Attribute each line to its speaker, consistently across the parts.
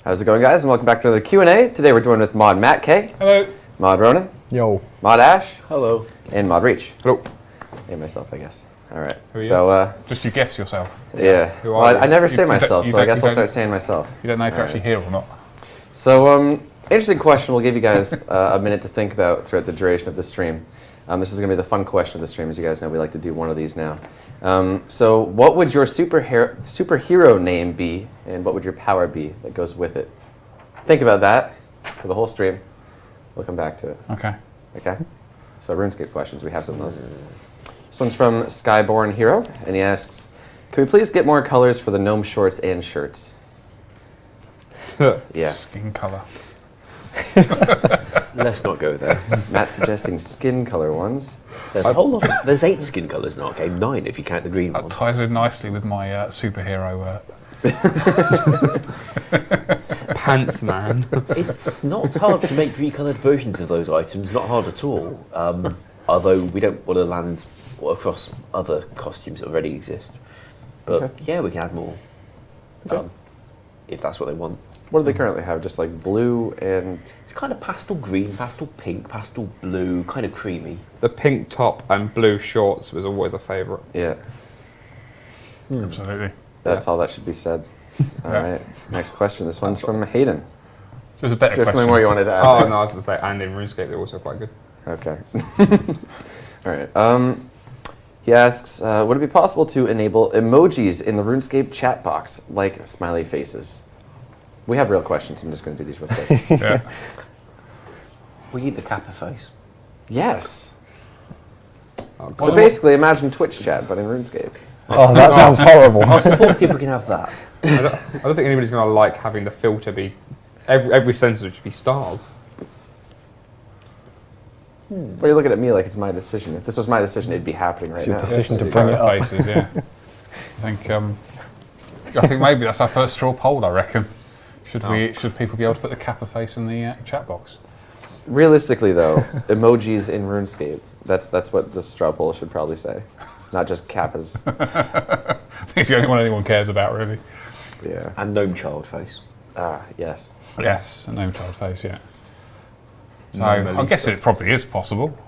Speaker 1: How's it going, guys? And welcome back to another Q&A. Today we're joined with Mod Matt K.
Speaker 2: Hello.
Speaker 1: Mod Ronan.
Speaker 3: Yo.
Speaker 1: Mod Ash.
Speaker 4: Hello.
Speaker 1: And Mod Reach.
Speaker 2: Hello.
Speaker 1: And myself, I guess. All right.
Speaker 2: Who are you?
Speaker 1: So,
Speaker 2: just you guess yourself.
Speaker 1: yeah.
Speaker 2: Who are
Speaker 1: Well,
Speaker 2: you?
Speaker 1: I never say
Speaker 2: You
Speaker 1: myself,
Speaker 2: don't-
Speaker 1: so I guess
Speaker 2: you
Speaker 1: I'll start
Speaker 2: don't-
Speaker 1: saying myself.
Speaker 2: You don't know if you're actually here or not.
Speaker 1: So, interesting question. We'll give you guys a minute to think about throughout the duration of the stream. This is going to be the fun question of the stream. As you guys know, we like to do one of these now. So, what would your superhero name be, and what would your power be that goes with it? Think about that for the whole stream. We'll come back to it.
Speaker 2: Okay.
Speaker 1: Okay? So, RuneScape questions. We have some of those. This one's from Skyborn Hero, and he asks, can we please get more colors for the gnome shorts and shirts? Yeah.
Speaker 2: Skin colour.
Speaker 4: Let's not go there.
Speaker 1: Matt's suggesting skin color ones.
Speaker 4: There's a whole lot. There's 8 skin colours in our game. 9 if you count the green
Speaker 2: That
Speaker 4: one.
Speaker 2: ties in nicely with my superhero.
Speaker 3: Pants man.
Speaker 4: It's not hard to make recoloured versions of those items. Not hard at all. Although we don't want to land across other costumes that already exist. But
Speaker 1: Okay.
Speaker 4: yeah, we can add more.
Speaker 1: Okay.
Speaker 4: If that's what they want.
Speaker 1: What do they currently have? Just like blue and...
Speaker 4: It's kind of pastel green, pastel pink, pastel blue, kind of creamy.
Speaker 3: The pink top and blue shorts was always a favourite.
Speaker 1: Yeah,
Speaker 2: Absolutely.
Speaker 1: that's all that should be said. All right. Next question. This one's from Hayden.
Speaker 2: There's a better
Speaker 1: Is there
Speaker 2: question.
Speaker 1: something more you wanted to add?
Speaker 3: Oh no, I was going to say, and in RuneScape they're also quite good.
Speaker 1: Okay. All right. He asks, would it be possible to enable emojis in the RuneScape chat box, like smiley faces? We have real questions. I'm just going to do these real quick.
Speaker 2: Yeah.
Speaker 4: We need the kappa face.
Speaker 1: Yes.
Speaker 3: Oh,
Speaker 1: So basically, imagine Twitch chat, but in RuneScape.
Speaker 5: Oh, that sounds horrible.
Speaker 4: I suppose if we can have that.
Speaker 3: I don't think anybody's going to like having the filter be every sensor should be stars.
Speaker 1: But you're looking at me like it's my decision. If this was my decision, it'd be happening right
Speaker 5: It's your
Speaker 1: now.
Speaker 5: decision to
Speaker 2: Yeah,
Speaker 5: bring it up.
Speaker 2: faces, yeah. I think maybe that's our first straw poll, I reckon. Should people be able to put the kappa face in the chat box?
Speaker 1: Realistically, though, emojis in RuneScape. That's what the straw poll should probably say, not just kappas.
Speaker 2: I think it's the only one anyone cares about, really.
Speaker 1: Yeah.
Speaker 4: And gnome child face.
Speaker 1: Ah, yes.
Speaker 2: Yes, a gnome child face, yeah. So
Speaker 3: No,
Speaker 2: I'm
Speaker 3: Melissa.
Speaker 2: guessing it probably is possible.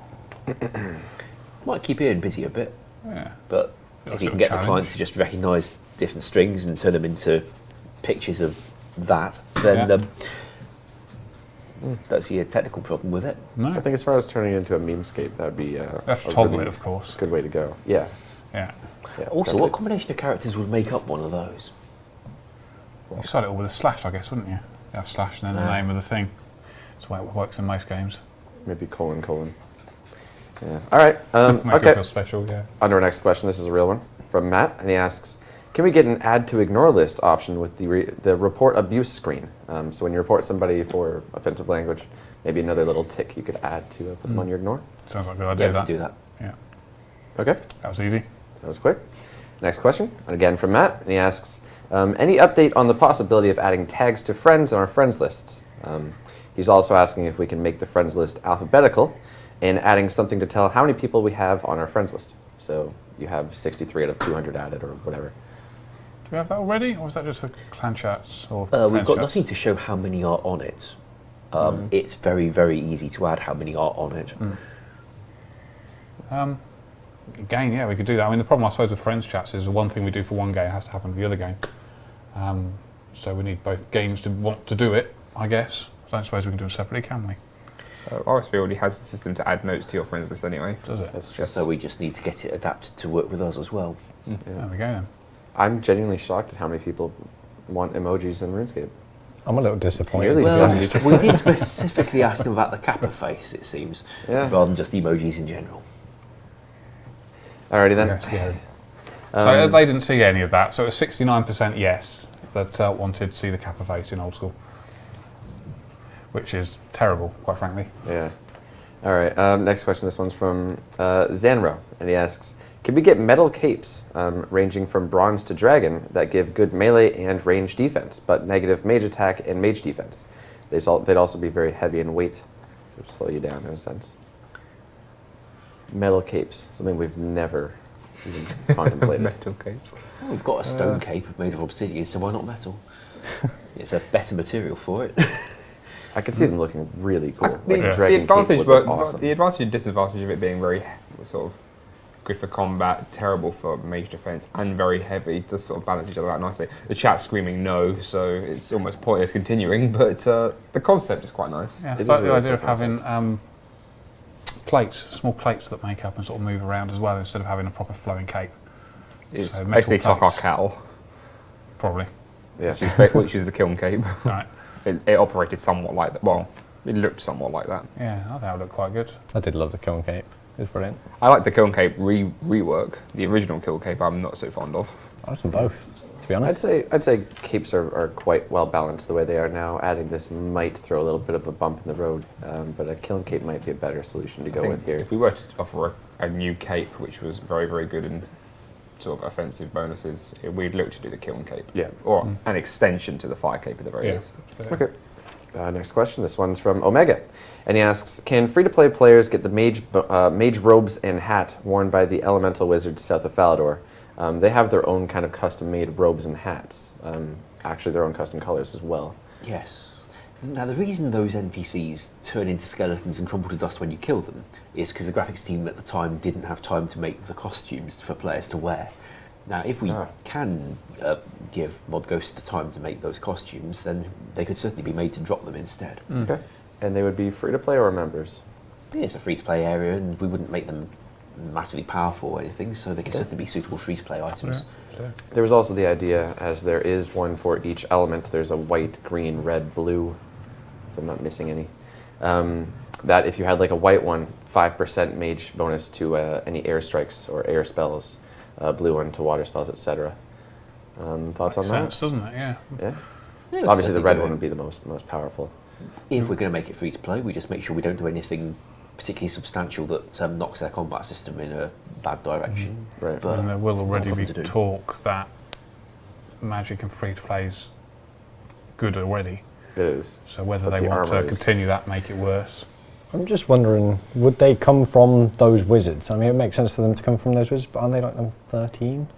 Speaker 4: Might keep Ian busy a bit.
Speaker 2: Yeah.
Speaker 4: But
Speaker 2: That's
Speaker 4: if you
Speaker 2: a
Speaker 4: can get the
Speaker 2: challenge.
Speaker 4: client to just recognise different strings and turn them into pictures of that, then don't see a technical problem with it.
Speaker 2: No.
Speaker 1: I think as far as turning it into a memescape, that would be
Speaker 2: You have to toggle it, of course.
Speaker 1: good way to go. Yeah.
Speaker 2: Yeah.
Speaker 1: Yeah,
Speaker 4: Also,
Speaker 1: definitely.
Speaker 4: what combination of characters would make up one of those?
Speaker 2: You start it all with a slash, I guess, wouldn't you? You have slash and then the name of the thing. That's the way it works in most games.
Speaker 1: Maybe colon. Yeah. All right.
Speaker 2: Make it
Speaker 1: Okay.
Speaker 2: feel special, yeah.
Speaker 1: On to our next question. This is a real one from Matt, and he asks, can we get an add to ignore list option with the report abuse screen? So when you report somebody for offensive language, maybe another little tick you could add to put them on your ignore.
Speaker 2: Sounds like a good
Speaker 4: Yeah,
Speaker 2: idea,
Speaker 4: we
Speaker 2: that.
Speaker 4: can do that.
Speaker 2: Yeah.
Speaker 1: Okay.
Speaker 2: That was easy.
Speaker 1: That was quick. Next question, and again from Matt, and he asks, any update on the possibility of adding tags to friends on our friends lists? He's also asking if we can make the friends list alphabetical and adding something to tell how many people we have on our friends list. So you have 63 out of 200 added or whatever.
Speaker 2: Do we have that already, or is that just for clan chats? Or
Speaker 4: We've
Speaker 2: friends
Speaker 4: got
Speaker 2: chats?
Speaker 4: nothing to show how many are on it. It's very, very easy to add how many are on it.
Speaker 2: Again, yeah, we could do that. I mean, the problem, I suppose, with friends chats is the one thing we do for one game has to happen to the other game. So we need both games to want to do it, I guess. I don't suppose we can do them separately, can we?
Speaker 3: RSV already has the system to add notes to your friends list anyway.
Speaker 2: Does it?
Speaker 1: That's just.
Speaker 4: So we just need to get it adapted to work with us as well.
Speaker 2: There we go then.
Speaker 1: I'm genuinely shocked at how many people want emojis in RuneScape.
Speaker 5: I'm a little disappointed.
Speaker 1: Really?
Speaker 4: Well,
Speaker 1: Well,
Speaker 4: we did specifically ask them about the kappa face, it seems,
Speaker 1: Yeah.
Speaker 4: rather than just emojis in general.
Speaker 1: Alrighty then.
Speaker 2: Yeah, scary. So they didn't see any of that. So it was 69% yes that wanted to see the kappa face in Old School, which is terrible, quite frankly.
Speaker 1: Yeah. All right. Next question. This one's from Zanro, and he asks, can we get metal capes ranging from bronze to dragon that give good melee and range defense, but negative mage attack and mage defense? They'd also be very heavy in weight, so it'd slow you down in a sense. Metal capes, something we've never even contemplated.
Speaker 3: Metal capes.
Speaker 4: Well, we've got a stone cape made of obsidian, so why not metal? It's a better material for it.
Speaker 1: I could see them looking really cool.
Speaker 3: The,
Speaker 1: Like a
Speaker 3: the
Speaker 1: dragon
Speaker 3: advantage,
Speaker 1: cape would look
Speaker 3: but
Speaker 1: awesome.
Speaker 3: the advantage and disadvantage of it being very sort of good for combat, terrible for mage defense, and very heavy does sort of balance each other out nicely. The chat's screaming no, so it's almost pointless continuing. But the concept is quite nice.
Speaker 2: Yeah,
Speaker 1: It is
Speaker 2: but
Speaker 1: a
Speaker 2: the
Speaker 1: really
Speaker 2: idea of
Speaker 1: cool concept.
Speaker 2: having small plates that make up and sort of move around as well, instead of having a proper flowing cape.
Speaker 3: It's
Speaker 2: So metal
Speaker 3: basically Tok Our
Speaker 2: plates.
Speaker 3: Cattle,
Speaker 2: Probably.
Speaker 1: Yeah.
Speaker 3: which is the kiln cape.
Speaker 2: Right.
Speaker 3: It operated somewhat like that. Well, it looked somewhat like that.
Speaker 2: Yeah, I think that would look quite good.
Speaker 5: I did love the kiln cape. It was brilliant.
Speaker 3: I like the kiln cape rework. The original kiln cape I'm not so fond of.
Speaker 5: I like them both, to be honest.
Speaker 1: I'd say capes are quite well balanced the way they are now. Adding this might throw a little bit of a bump in the road, but a kiln cape might be a better solution to
Speaker 3: I
Speaker 1: go
Speaker 3: think
Speaker 1: with here.
Speaker 3: If we were to offer a new cape, which was very, very good in sort of offensive bonuses, we'd look to do the kiln cape.
Speaker 1: Yeah.
Speaker 3: Or an extension to the fire cape at the very
Speaker 2: Yeah.
Speaker 3: least.
Speaker 1: Okay. Next question. This one's from Omega, and he asks: can free-to-play players get the mage robes and hat worn by the elemental wizards south of Falador? They have their own kind of custom-made robes and hats. Actually, their own custom colors as well.
Speaker 4: Yes. Now, the reason those NPCs turn into skeletons and crumble to dust when you kill them is because the graphics team at the time didn't have time to make the costumes for players to wear. Now, if we can give Mod Ghost the time to make those costumes, then they could certainly be made to drop them instead.
Speaker 1: Okay. And they would be free-to-play or members?
Speaker 4: It's a free-to-play area, and we wouldn't make them massively powerful or anything, so they can certainly be suitable free-to-play items.
Speaker 1: There was also the idea, as there is one for each element, there's a white, green, red, blue, if I'm not missing any, that if you had like a white one, 5% mage bonus to any air strikes or air spells, blue one to water spells, etc. Thoughts on
Speaker 2: Makes sense, doesn't it? Yeah.
Speaker 1: that? Yeah.
Speaker 4: Yeah,
Speaker 1: Obviously, the red
Speaker 4: certainly
Speaker 1: one would be the most powerful.
Speaker 4: If we're going to make it free-to-play, we just make sure we don't do anything particularly substantial that knocks their combat system in a bad direction.
Speaker 1: Right.
Speaker 4: But
Speaker 2: And there will
Speaker 4: it's not a
Speaker 2: already
Speaker 4: problem
Speaker 2: be
Speaker 4: to do.
Speaker 2: talk that Magic and free-to-play is good already.
Speaker 1: It is.
Speaker 2: So whether
Speaker 1: But
Speaker 2: they
Speaker 1: the
Speaker 2: want to
Speaker 1: armour is-
Speaker 2: continue that, make it worse.
Speaker 5: I'm just wondering, would they come from those wizards? I mean, it makes sense for them to come from those wizards, but aren't they like level 13?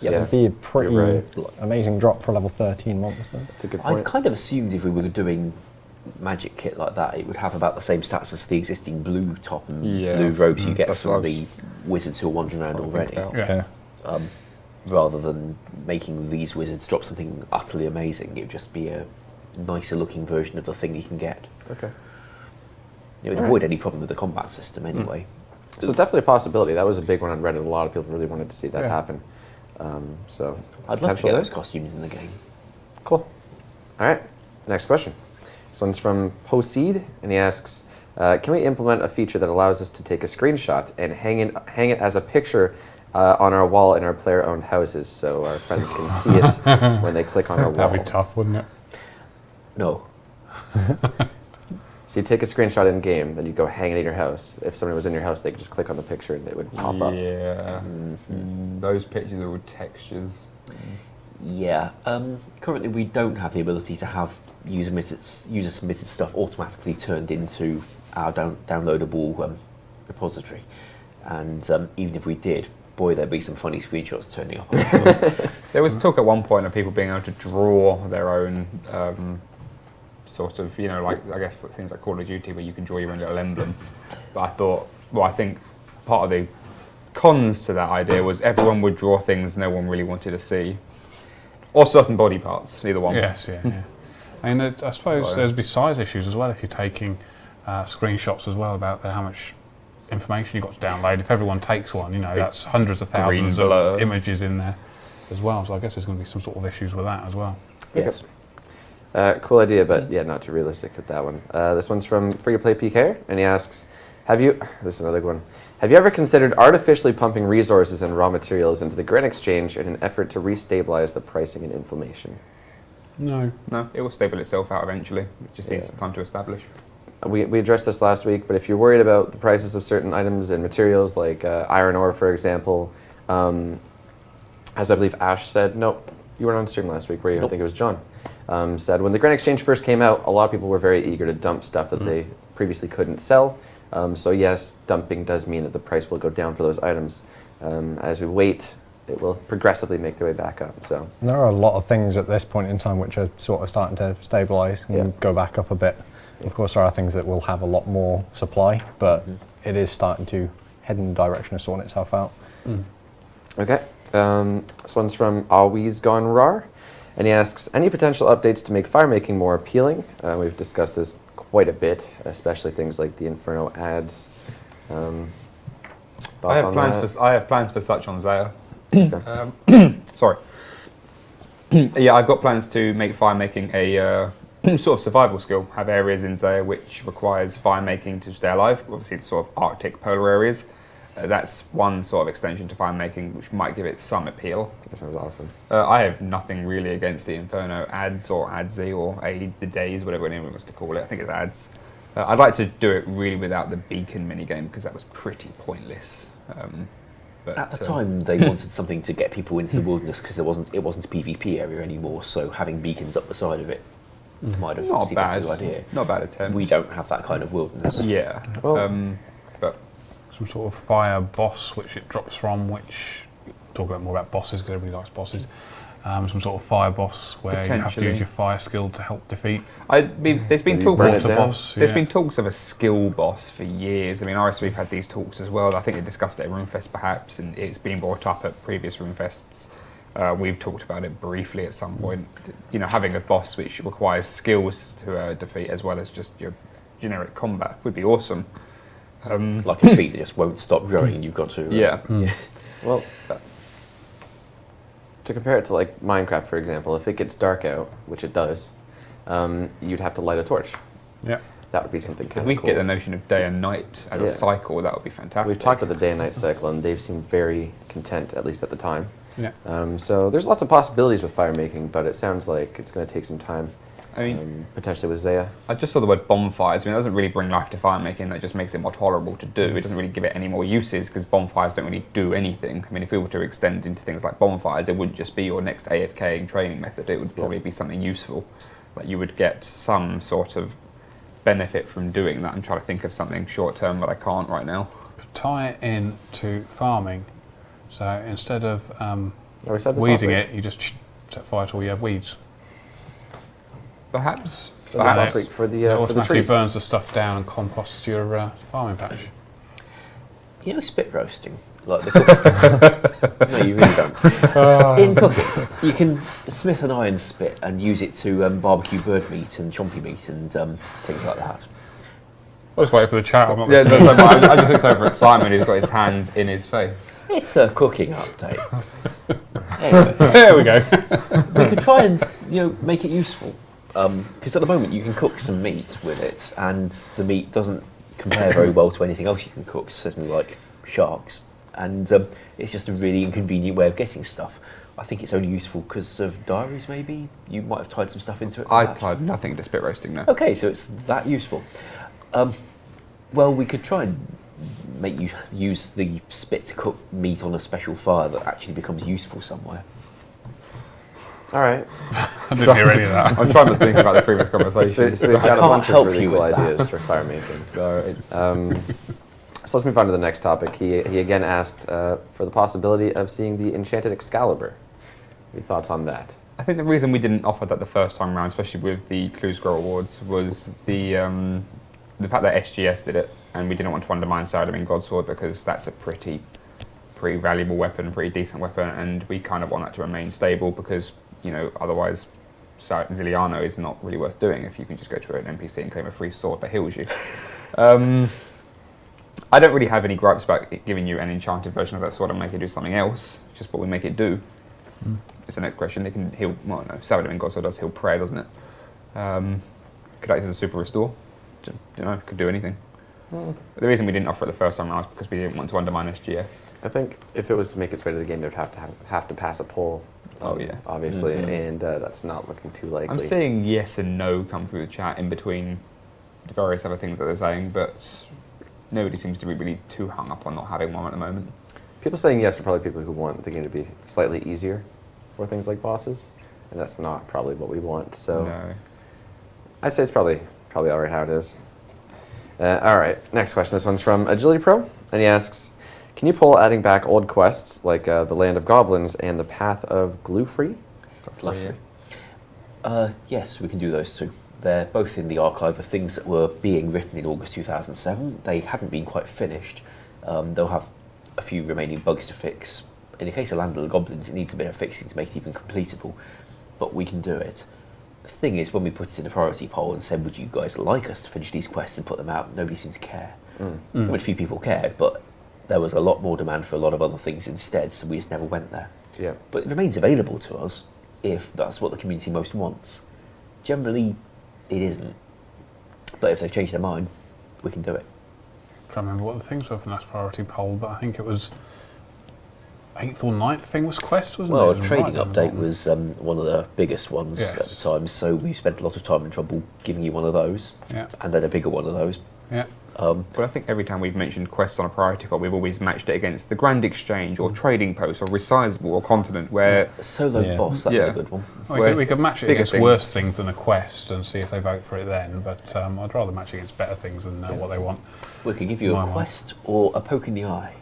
Speaker 4: Yeah.
Speaker 5: That'd be a pretty
Speaker 1: You're
Speaker 5: amazing drop for a level 13 monster.
Speaker 1: That's a good
Speaker 4: I
Speaker 1: point.
Speaker 4: kind of assumed if we were doing magic kit like that, it would have about the same stats as the existing blue top and
Speaker 3: Yeah.
Speaker 4: blue robes you get
Speaker 3: That's
Speaker 4: from
Speaker 3: what I
Speaker 4: the wizards who are wandering around
Speaker 3: What I think
Speaker 4: already.
Speaker 3: about.
Speaker 2: Yeah.
Speaker 4: Rather than making these wizards drop something utterly amazing, it would just be a nicer looking version of the thing you can get.
Speaker 1: Okay.
Speaker 4: It would avoid any problem with the combat system anyway.
Speaker 1: So definitely a possibility. That was a big one on Reddit. A lot of people really wanted to see that
Speaker 2: Yeah.
Speaker 1: happen. So
Speaker 4: I'd love to
Speaker 1: potential
Speaker 4: get
Speaker 1: there.
Speaker 4: those costumes in the game.
Speaker 1: Cool. All right. Next question. This one's from Poseed, and he asks, can we implement a feature that allows us to take a screenshot and hang it as a picture on our wall in our player-owned houses so our friends can see it when they click on our wall?
Speaker 2: That'd be tough, wouldn't it?
Speaker 4: No.
Speaker 1: So you take a screenshot in-game, then you go hang it in your house. If somebody was in your house, they could just click on the picture and it would pop up.
Speaker 3: Yeah. Those pictures are with textures.
Speaker 4: Yeah. Currently, we don't have the ability to have user-submitted stuff automatically turned into our downloadable repository. And even if we did, boy, there'd be some funny screenshots turning up.
Speaker 3: There was talk at one point of people being able to draw their own sort of, like, I guess things like Call of Duty where you can draw your own little emblem. But I think part of the cons to that idea was everyone would draw things no one really wanted to see. Or certain body parts, either one.
Speaker 2: Yes, yeah. I mean, I suppose there'd be size issues as well if you're taking screenshots as well about how much information you've got to download. If everyone takes one, that's hundreds of thousands
Speaker 3: Green blur.
Speaker 2: of images in there as well. So I guess there's going to be some sort of issues with that as well.
Speaker 4: Yes.
Speaker 1: Cool idea, but yeah, not too realistic with that one. This one's from Free to Play PK, and he asks, this is another good one, have you ever considered artificially pumping resources and raw materials into the Grin Exchange in an effort to restabilize the pricing and inflammation?
Speaker 2: No.
Speaker 3: No, it will stable itself out eventually. It just needs time to establish.
Speaker 1: We addressed this last week, but if you're worried about the prices of certain items and materials, like iron ore, for example, as I believe Ash said, nope, you weren't on stream last week, were you?
Speaker 4: Nope.
Speaker 1: I think it was John. Said when the Grin Exchange first came out, a lot of people were very eager to dump stuff that they previously couldn't sell. So yes, dumping does mean that the price will go down for those items. As we wait, it will progressively make their way back up. So
Speaker 5: And there are a lot of things at this point in time which are sort of starting to stabilise and go back up a bit. Of course, there are things that will have a lot more supply, but it is starting to head in the direction of sorting itself out.
Speaker 1: okay, this one's from Always Gone Rar, and he asks, any potential updates to make fire making more appealing? We've discussed this quite a bit, especially things like the Inferno ads.
Speaker 3: I have plans for such on Zaya. Sorry. Yeah, I've got plans to make fire making a sort of survival skill. Have areas in Zaya which requires fire making to stay alive. Obviously, the sort of Arctic polar areas. That's one sort of extension to fire making, which might give it some appeal.
Speaker 1: That sounds awesome.
Speaker 3: I have nothing really against the Inferno ads or ADSy or Aid the Days, whatever anyone wants to call it. I think it's ads. I'd like to do it really without the beacon minigame because that was pretty pointless. But
Speaker 4: At the time, they wanted something to get people into the wilderness because it wasn't a PvP area anymore. So having beacons up the side of it might have
Speaker 3: not
Speaker 4: seemed like a
Speaker 3: bad.
Speaker 4: good idea.
Speaker 3: Not a bad attempt.
Speaker 4: We don't have that kind of wilderness.
Speaker 3: Yeah.
Speaker 1: Well,
Speaker 3: But
Speaker 2: Some sort of fire boss which it drops from, which talk about more about bosses because everybody likes bosses. Some sort of fire boss where you have to use your fire skill to help defeat.
Speaker 3: there's been talk
Speaker 1: burn it
Speaker 3: of
Speaker 1: down?
Speaker 2: boss.
Speaker 3: There's been talks of a skill boss for years. I mean, RSV's had these talks as well. I think they discussed it at RuneFest perhaps, and it's been brought up at previous RuneFests. We've talked about it briefly at some point. You know, having a boss which requires skills to defeat as well as just your generic combat would be awesome.
Speaker 4: Like a tree that just won't stop growing, and you've got to.
Speaker 3: Yeah.
Speaker 1: well, to compare it to like Minecraft, for example, if it gets dark out, which it does, you'd have to light a torch.
Speaker 2: Yeah.
Speaker 1: That would be something
Speaker 3: If
Speaker 1: kind
Speaker 3: we
Speaker 1: of
Speaker 3: could
Speaker 1: cool.
Speaker 3: get the notion of day and night as a cycle, that would be fantastic.
Speaker 1: We've talked about the day and night cycle, and they've seemed very content, at least at the time.
Speaker 2: Yeah.
Speaker 1: So there's lots of possibilities with fire making, but it sounds like it's going to take some time.
Speaker 3: I mean,
Speaker 1: Potentially with Zaya.
Speaker 3: I just saw the word bonfires. I mean, that doesn't really bring life to fire making. That just makes it more tolerable to do. It doesn't really give it any more uses because bonfires don't really do anything. I mean, if we were to extend into things like bonfires, it wouldn't just be your next AFK training method. It would probably be something useful. Like you would get some sort of benefit from doing that. I'm trying to think of something short term, but I can't right now.
Speaker 2: Tie it in to farming. So instead of
Speaker 1: We said this last
Speaker 2: weeding
Speaker 1: week.
Speaker 2: it, you just set fire to all you have weeds.
Speaker 3: Perhaps.
Speaker 1: We said this last week for
Speaker 2: It
Speaker 1: the
Speaker 2: automatically
Speaker 1: trees.
Speaker 2: burns the stuff down and composts your farming patch.
Speaker 4: You know, spit roasting, like the cooking. No, you really don't. In cooking, you can smith an iron spit and use it to barbecue bird meat and chompy meat and things like that.
Speaker 2: I was waiting for the chat. I'm not
Speaker 3: Yeah,
Speaker 2: listening.
Speaker 3: no, I just looked over at Simon who's got his hands in his face.
Speaker 4: It's a cooking update. Anyway,
Speaker 2: There we go.
Speaker 4: we could try and make it useful. Because at the moment you can cook some meat with it, and the meat doesn't compare very well to anything else you can cook, certainly like sharks. And it's just a really inconvenient way of getting stuff. I think it's only useful because of diaries, maybe? You might have tied some stuff into it for
Speaker 3: I
Speaker 4: that.
Speaker 3: tied nothing to spit roasting now.
Speaker 4: Okay, so it's that useful. Well, we could try and make you use the spit to cook meat on a special fire that actually becomes useful somewhere.
Speaker 1: All right.
Speaker 2: I didn't hear any of that.
Speaker 3: I'm trying to think about the previous conversation.
Speaker 1: So we've got a
Speaker 4: can't
Speaker 1: bunch of
Speaker 4: help
Speaker 1: really
Speaker 4: you
Speaker 1: cool
Speaker 4: with that.
Speaker 1: ideas for fire making.
Speaker 3: No, it's,
Speaker 1: So let's move on to the next topic. He again asked for the possibility of seeing the Enchanted Excalibur. Any thoughts on that?
Speaker 3: I think the reason we didn't offer that the first time around, especially with the Clue Scroll Awards, was the fact that SGS did it, and we didn't want to undermine Saladin Godsword because that's a pretty valuable weapon, pretty decent weapon, and we kind of want that to remain stable because, otherwise Ziliano is not really worth doing if you can just go to an NPC and claim a free sword that heals you. I don't really have any gripes about giving you an enchanted version of that sword and make it do something else, it's just what we make it do. It's the next question. It can heal, well no, Saladin Godsword does heal prayer, doesn't it? Could act as a super restore, could do anything. The reason we didn't offer it the first time around was because we didn't want to undermine SGS.
Speaker 1: I think if it was to make its way to the game, it would have to pass a poll.
Speaker 3: Oh, yeah.
Speaker 1: Obviously, and that's not looking too likely.
Speaker 3: I'm seeing yes and no come through the chat in between the various other things that they're saying, but nobody seems to be really too hung up on not having one at the moment.
Speaker 1: People saying yes are probably people who want the game to be slightly easier for things like bosses, and that's not probably what we want. So
Speaker 3: No.
Speaker 1: I'd say it's probably all right how it is. All right, next question. This one's from Agility Pro, and he asks, Can you pull adding back old quests like the Land of Goblins and the Path of Glue-Free?
Speaker 4: Lovely. Yes, we can do those two. They're both in the archive of things that were being written in August 2007. They hadn't been quite finished. They'll have a few remaining bugs to fix. In the case of Land of the Goblins, it needs a bit of fixing to make it even completable, but we can do it. The thing is, when we put it in a priority poll and said, would you guys like us to finish these quests and put them out, nobody seemed to care. I mean, a few people cared, but there was a lot more demand for a lot of other things instead, so we just never went there.
Speaker 1: Yeah.
Speaker 4: But it remains available to us if that's what the community most wants. Generally, it isn't. But if they've changed their mind, we can do it.
Speaker 2: I can't remember what the things were for the last priority poll, but I think it was 8th or 9th thing was quests, wasn't
Speaker 4: Well,
Speaker 2: it?
Speaker 4: a trading update was one of the biggest ones
Speaker 2: Yes.
Speaker 4: at the time, so we spent a lot of time and trouble giving you one of those,
Speaker 2: Yeah.
Speaker 4: and then a bigger one of those.
Speaker 2: Yeah.
Speaker 3: But I think every time we've mentioned quests on a priority poll, we've always matched it against the Grand Exchange or Trading Post or Resizable or Continent, where
Speaker 4: Solo
Speaker 5: Yeah.
Speaker 4: boss, that was
Speaker 3: Yeah.
Speaker 4: a good one.
Speaker 2: We could match it
Speaker 3: bigger
Speaker 2: against
Speaker 3: things.
Speaker 2: worse things than a quest and see if they vote for it then, but I'd rather match it against better things than what they want.
Speaker 4: We could give you
Speaker 2: My
Speaker 4: a
Speaker 2: one.
Speaker 4: quest or a poke in the eye.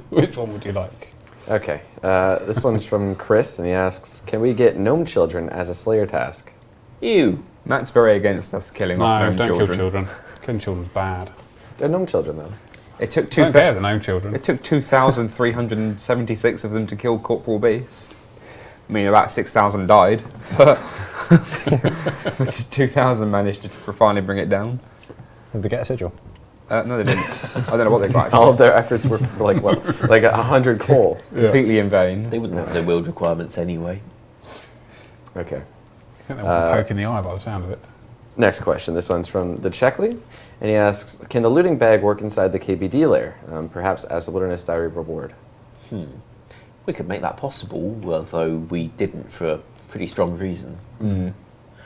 Speaker 2: Which one would you like?
Speaker 1: Okay. This one's from Chris, and he asks, can we get gnome children as a Slayer task?
Speaker 4: Ew!
Speaker 3: Matt's very against us killing off
Speaker 2: No,
Speaker 3: gnome
Speaker 2: don't
Speaker 3: children.
Speaker 2: kill children. Killing children's bad.
Speaker 1: They're gnome children, though.
Speaker 3: It took
Speaker 2: Don't care, the gnome children.
Speaker 3: It took 2,376 of them to kill Corporal Beast. I mean, about 6,000 died, but 2,000 managed to finally bring it down.
Speaker 5: Did they get a sigil?
Speaker 3: No, they didn't. I don't know what they got.
Speaker 1: All of their efforts were for like, what, like 100 coal.
Speaker 3: Completely in vain.
Speaker 4: They wouldn't have no wield requirements anyway.
Speaker 1: Okay.
Speaker 2: I think they want a poke in the eye by the sound of it.
Speaker 1: Next question. This one's from the Checkley, and he asks, can the looting bag work inside the KBD lair, perhaps as a Wilderness Diary reward?
Speaker 4: We could make that possible, although we didn't for a pretty strong reason.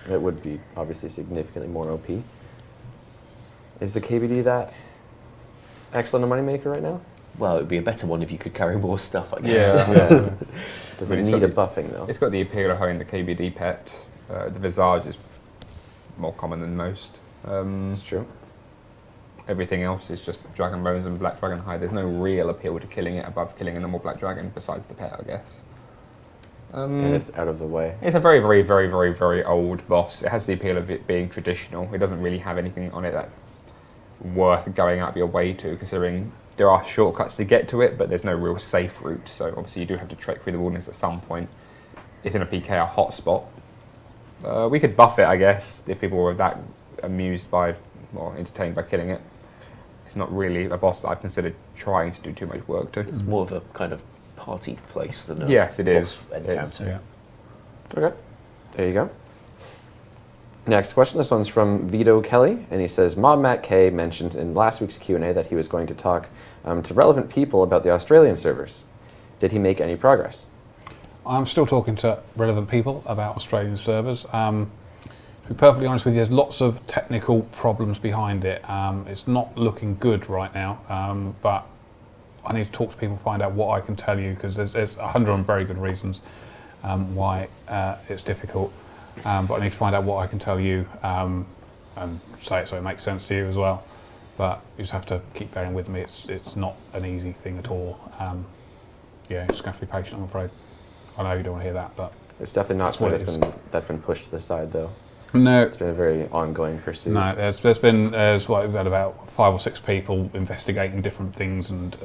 Speaker 1: It would be obviously significantly more OP. Is the KBD that excellent a moneymaker right now?
Speaker 4: Well, it would be a better one if you could carry more stuff, I guess.
Speaker 1: Yeah. Does
Speaker 3: I
Speaker 1: it
Speaker 3: mean, it's
Speaker 1: need
Speaker 3: got
Speaker 1: a buffing, though?
Speaker 3: It's got the appeal of having the KBD pet. The Visage is more common than most.
Speaker 1: It's true.
Speaker 3: Everything else is just Dragon Bones and Black Dragon Hide. There's no real appeal to killing it above killing a normal Black Dragon, besides the pet, I guess.
Speaker 1: And it's out of the way.
Speaker 3: It's a very, very, very, very, very old boss. It has the appeal of it being traditional. It doesn't really have anything on it that's worth going out of your way to, considering there are shortcuts to get to it, but there's no real safe route. So obviously you do have to trek through the wilderness at some point. It's in a PK, a hotspot. We could buff it, I guess, if people were that amused by or entertained by killing it. It's not really a boss that I've considered trying to do too much work to.
Speaker 4: It's more of a kind of party place than a
Speaker 3: Yes, it
Speaker 4: boss
Speaker 3: is.
Speaker 4: encounter.
Speaker 2: Yeah.
Speaker 1: Okay. There you go. Next question. This one's from Vito Kelly, and he says, Mob Matt K mentioned in last week's Q&A that he was going to talk to relevant people about the Australian servers. Did he make any progress?
Speaker 2: I'm still talking to relevant people about Australian servers. To be perfectly honest with you, there's lots of technical problems behind it. It's not looking good right now, but I need to talk to people, find out what I can tell you, because there's 100 very good reasons why it's difficult. But I need to find out what I can tell you and say it so it makes sense to you as well. But you just have to keep bearing with me. It's not an easy thing at all. Yeah, just have to be patient, I'm afraid. I know you don't want to hear that, but
Speaker 1: It's definitely not
Speaker 2: That's what
Speaker 1: something
Speaker 2: it
Speaker 1: that's been pushed to the side, though.
Speaker 2: no.
Speaker 1: It's been a very ongoing pursuit.
Speaker 2: No, we've had about 5 or 6 people investigating different things, and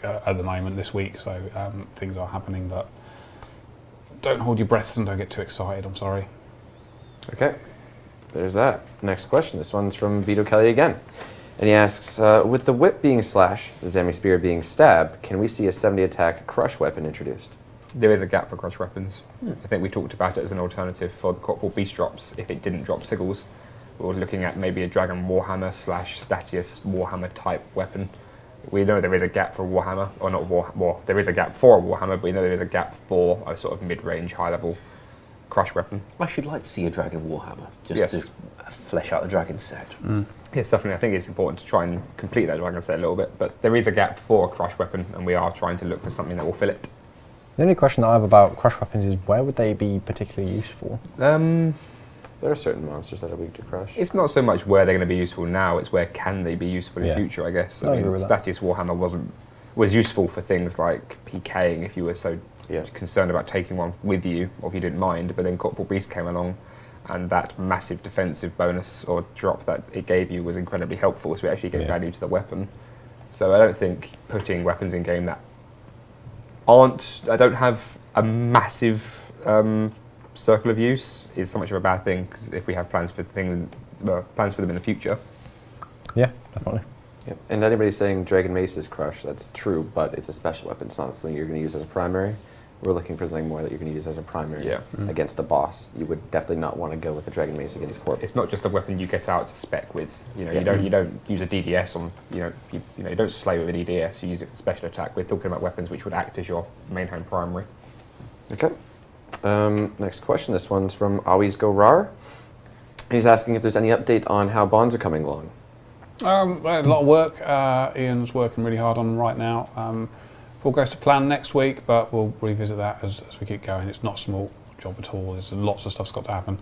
Speaker 2: at the moment this week, so things are happening. But don't hold your breaths and don't get too excited. I'm sorry.
Speaker 1: Okay, there's that. Next question. This one's from Vito Kelly again. And he asks, with the whip being slash, the Zami spear being stab, can we see a 70 attack crush weapon introduced?
Speaker 3: There is a gap for crush weapons. I think we talked about it as an alternative for the Corporal Beast drops if it didn't drop sigils. We were looking at maybe a Dragon Warhammer / Statius Warhammer type weapon. We know there is a gap for Warhammer, or not well, there is a gap for a Warhammer, but we know there is a gap for a sort of mid-range, high-level crush weapon.
Speaker 4: I should like to see a Dragon Warhammer, just
Speaker 3: Yes.
Speaker 4: to flesh out the Dragon set.
Speaker 3: Yes, definitely. I think it's important to try and complete that Dragon set a little bit, but there is a gap for a crush weapon, and we are trying to look for something that will fill it.
Speaker 5: The only question that I have about crush weapons is where would they be particularly useful?
Speaker 1: There are certain monsters that are weak to crush.
Speaker 3: It's not so much where they're going to be useful now, it's where can they be useful in
Speaker 5: Yeah.
Speaker 3: future, I guess.
Speaker 5: I agree with that.
Speaker 3: Statius Warhammer was useful for things like PKing if you were so
Speaker 1: Yeah.
Speaker 3: concerned about taking one with you, or if you didn't mind. But then Corporal Beast came along, and that massive defensive bonus or drop that it gave you was incredibly helpful, so it actually gave value to the weapon. So I don't think putting weapons in game that I don't have a massive circle of use is so much of a bad thing, because if we have plans for them in the future.
Speaker 5: Yeah, definitely.
Speaker 1: Yep. And anybody saying Dragon Mace is Crush, that's true, but it's a special weapon. It's not something you're going to use as a primary. We're looking for something more that you're going to use as a primary against a boss. You would definitely not want to go with a Dragon Mace against Corp.
Speaker 3: It's not just a weapon you get out to spec with. You don't use a DDS on. You don't slay with a DDS. You use it for special attack. We're talking about weapons which would act as your main hand primary.
Speaker 1: Okay. Next question. This one's from Always Go Rar. He's asking if there's any update on how bonds are coming along.
Speaker 2: A lot of work. Ian's working really hard on them right now. If all goes to plan next week, but we'll revisit that as we keep going. It's not a small job at all. There's lots of stuff's got to happen.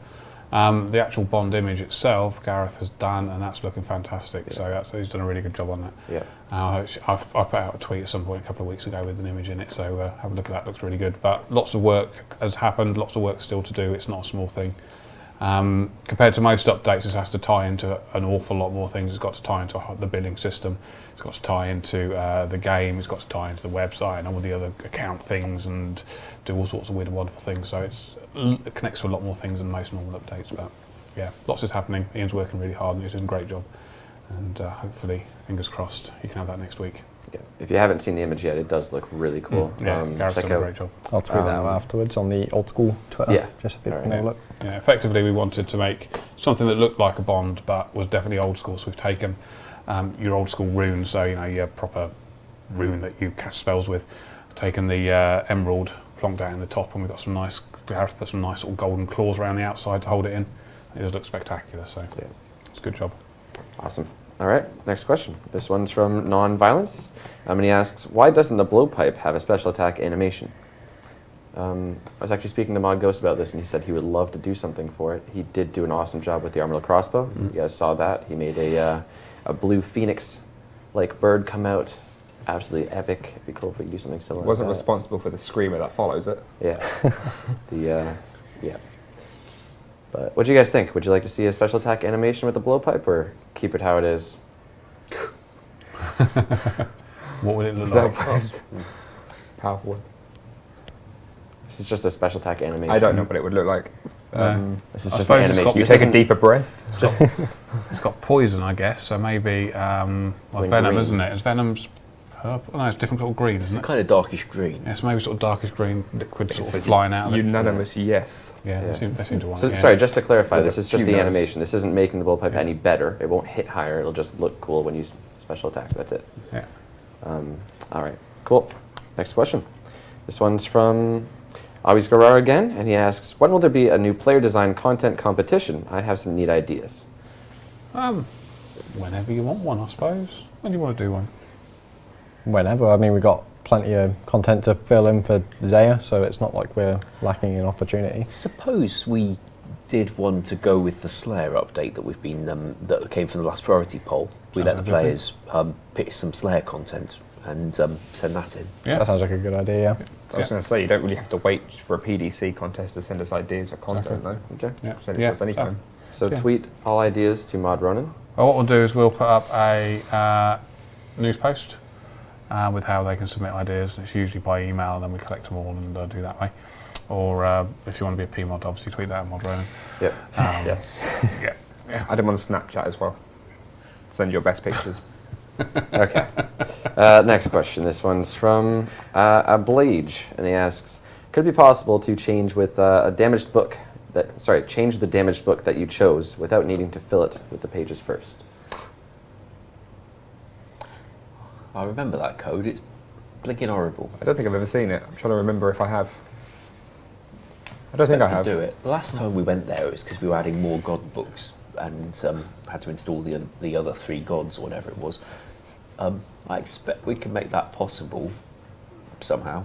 Speaker 2: The actual Bond image itself, Gareth has done, and that's looking fantastic. Yeah. So he's done a really good job on that.
Speaker 1: Yeah.
Speaker 2: I put out a tweet at some point a couple of weeks ago with an image in it, so have a look at that. Looks really good. But lots of work has happened. Lots of work still to do. It's not a small thing. Compared to most updates, this has to tie into an awful lot more things. It's got to tie into the billing system. It's got to tie into the game. It's got to tie into the website and all the other account things and do all sorts of weird and wonderful things. So it connects to a lot more things than most normal updates. But yeah, lots is happening. Ian's working really hard and he's doing a great job. And hopefully, fingers crossed, you can have that next week.
Speaker 1: Yeah. If you haven't seen the image yet, it does look really cool.
Speaker 2: Gareth's done a great job.
Speaker 5: I'll tweet that out afterwards on the Old School Twitter.
Speaker 1: Yeah.
Speaker 5: Just a bit more look.
Speaker 2: Yeah, effectively we wanted to make something that looked like a Bond but was definitely old school. So we've taken your old school rune, so your proper rune that you cast spells with. Taken the emerald, plonked out in the top, and we've got some nice. Gareth put some nice sort of golden claws around the outside to hold it in. It does look spectacular. So it's a good job.
Speaker 1: Awesome. All right, next question. This one's from Non-Violence, and he asks, why doesn't the blowpipe have a special attack animation? I was actually speaking to Mod Ghost about this, and he said he would love to do something for it. He did do an awesome job with the armored crossbow. Mm-hmm. You guys saw that. He made a blue phoenix-like bird come out. Absolutely epic. It'd be cool if we could do something similar.
Speaker 3: He wasn't responsible for the screamer that follows it.
Speaker 1: Yeah. Yeah. But what do you guys think? Would you like to see a special attack animation with the blowpipe, or keep it how it is?
Speaker 2: What would it look like?
Speaker 3: Powerful.
Speaker 1: This is just a special attack animation.
Speaker 3: I don't know what it would look like.
Speaker 1: This is just an animation.
Speaker 3: You take a deeper breath.
Speaker 2: It's got poison, I guess. So maybe venom,
Speaker 1: green.
Speaker 2: isn't it? It's venom's purple. No, it's different sort of green, isn't it?
Speaker 4: It's kind of darkish green.
Speaker 2: Yeah, so maybe sort of darkish green liquid sort of flying out of it.
Speaker 3: Unanimous yes.
Speaker 2: Yeah, they seem to want
Speaker 1: So,
Speaker 2: it.
Speaker 1: sorry, just to clarify,
Speaker 3: With
Speaker 1: this
Speaker 3: a
Speaker 1: is just
Speaker 3: few
Speaker 1: the
Speaker 3: notes.
Speaker 1: animation. This isn't making the blowpipe any better. It won't hit higher. It'll just look cool when you special attack. That's it.
Speaker 2: Yeah.
Speaker 1: All right, cool. Next question. This one's from Avis Guerrero again, and he asks, when will there be a new player design content competition? I have some neat ideas.
Speaker 2: Whenever you want one, I suppose. When do you want to do one?
Speaker 5: Whenever. I mean, we've got plenty of content to fill in for Zaya, so it's not like we're lacking in opportunity.
Speaker 4: Suppose we did one to go with the Slayer update that we've been that came from the last priority poll. We let the players pick some Slayer content and send that in.
Speaker 2: Yeah.
Speaker 5: That sounds like a good idea, yeah.
Speaker 3: I was going to say, you don't really have to wait for a PDC contest to send us ideas for content, though.
Speaker 1: Okay.
Speaker 2: Yeah.
Speaker 3: Send it to us anytime.
Speaker 1: So tweet all ideas to Mod Ronan.
Speaker 2: Well, what we'll do is we'll put up a news post with how they can submit ideas. It's usually by email, and then we collect them all and do that way. Or if you want to be a PMod, obviously tweet that at Mod Ronan.
Speaker 1: Yep.
Speaker 3: Yes.
Speaker 2: Yeah.
Speaker 3: Add them on Snapchat as well. Send your best pictures.
Speaker 1: Okay. Next question. This one's from Ablage, and he asks, could it be possible to change with a damaged book change the damaged book that you chose without needing to fill it with the pages first?
Speaker 4: I remember that code. It's blinking horrible.
Speaker 3: I don't think I've ever seen it. I'm trying to remember if I have. I don't think I have.
Speaker 4: Do it. The last time we went there, it was because we were adding more god books and had to install the other 3 gods or whatever it was. I expect we can make that possible somehow.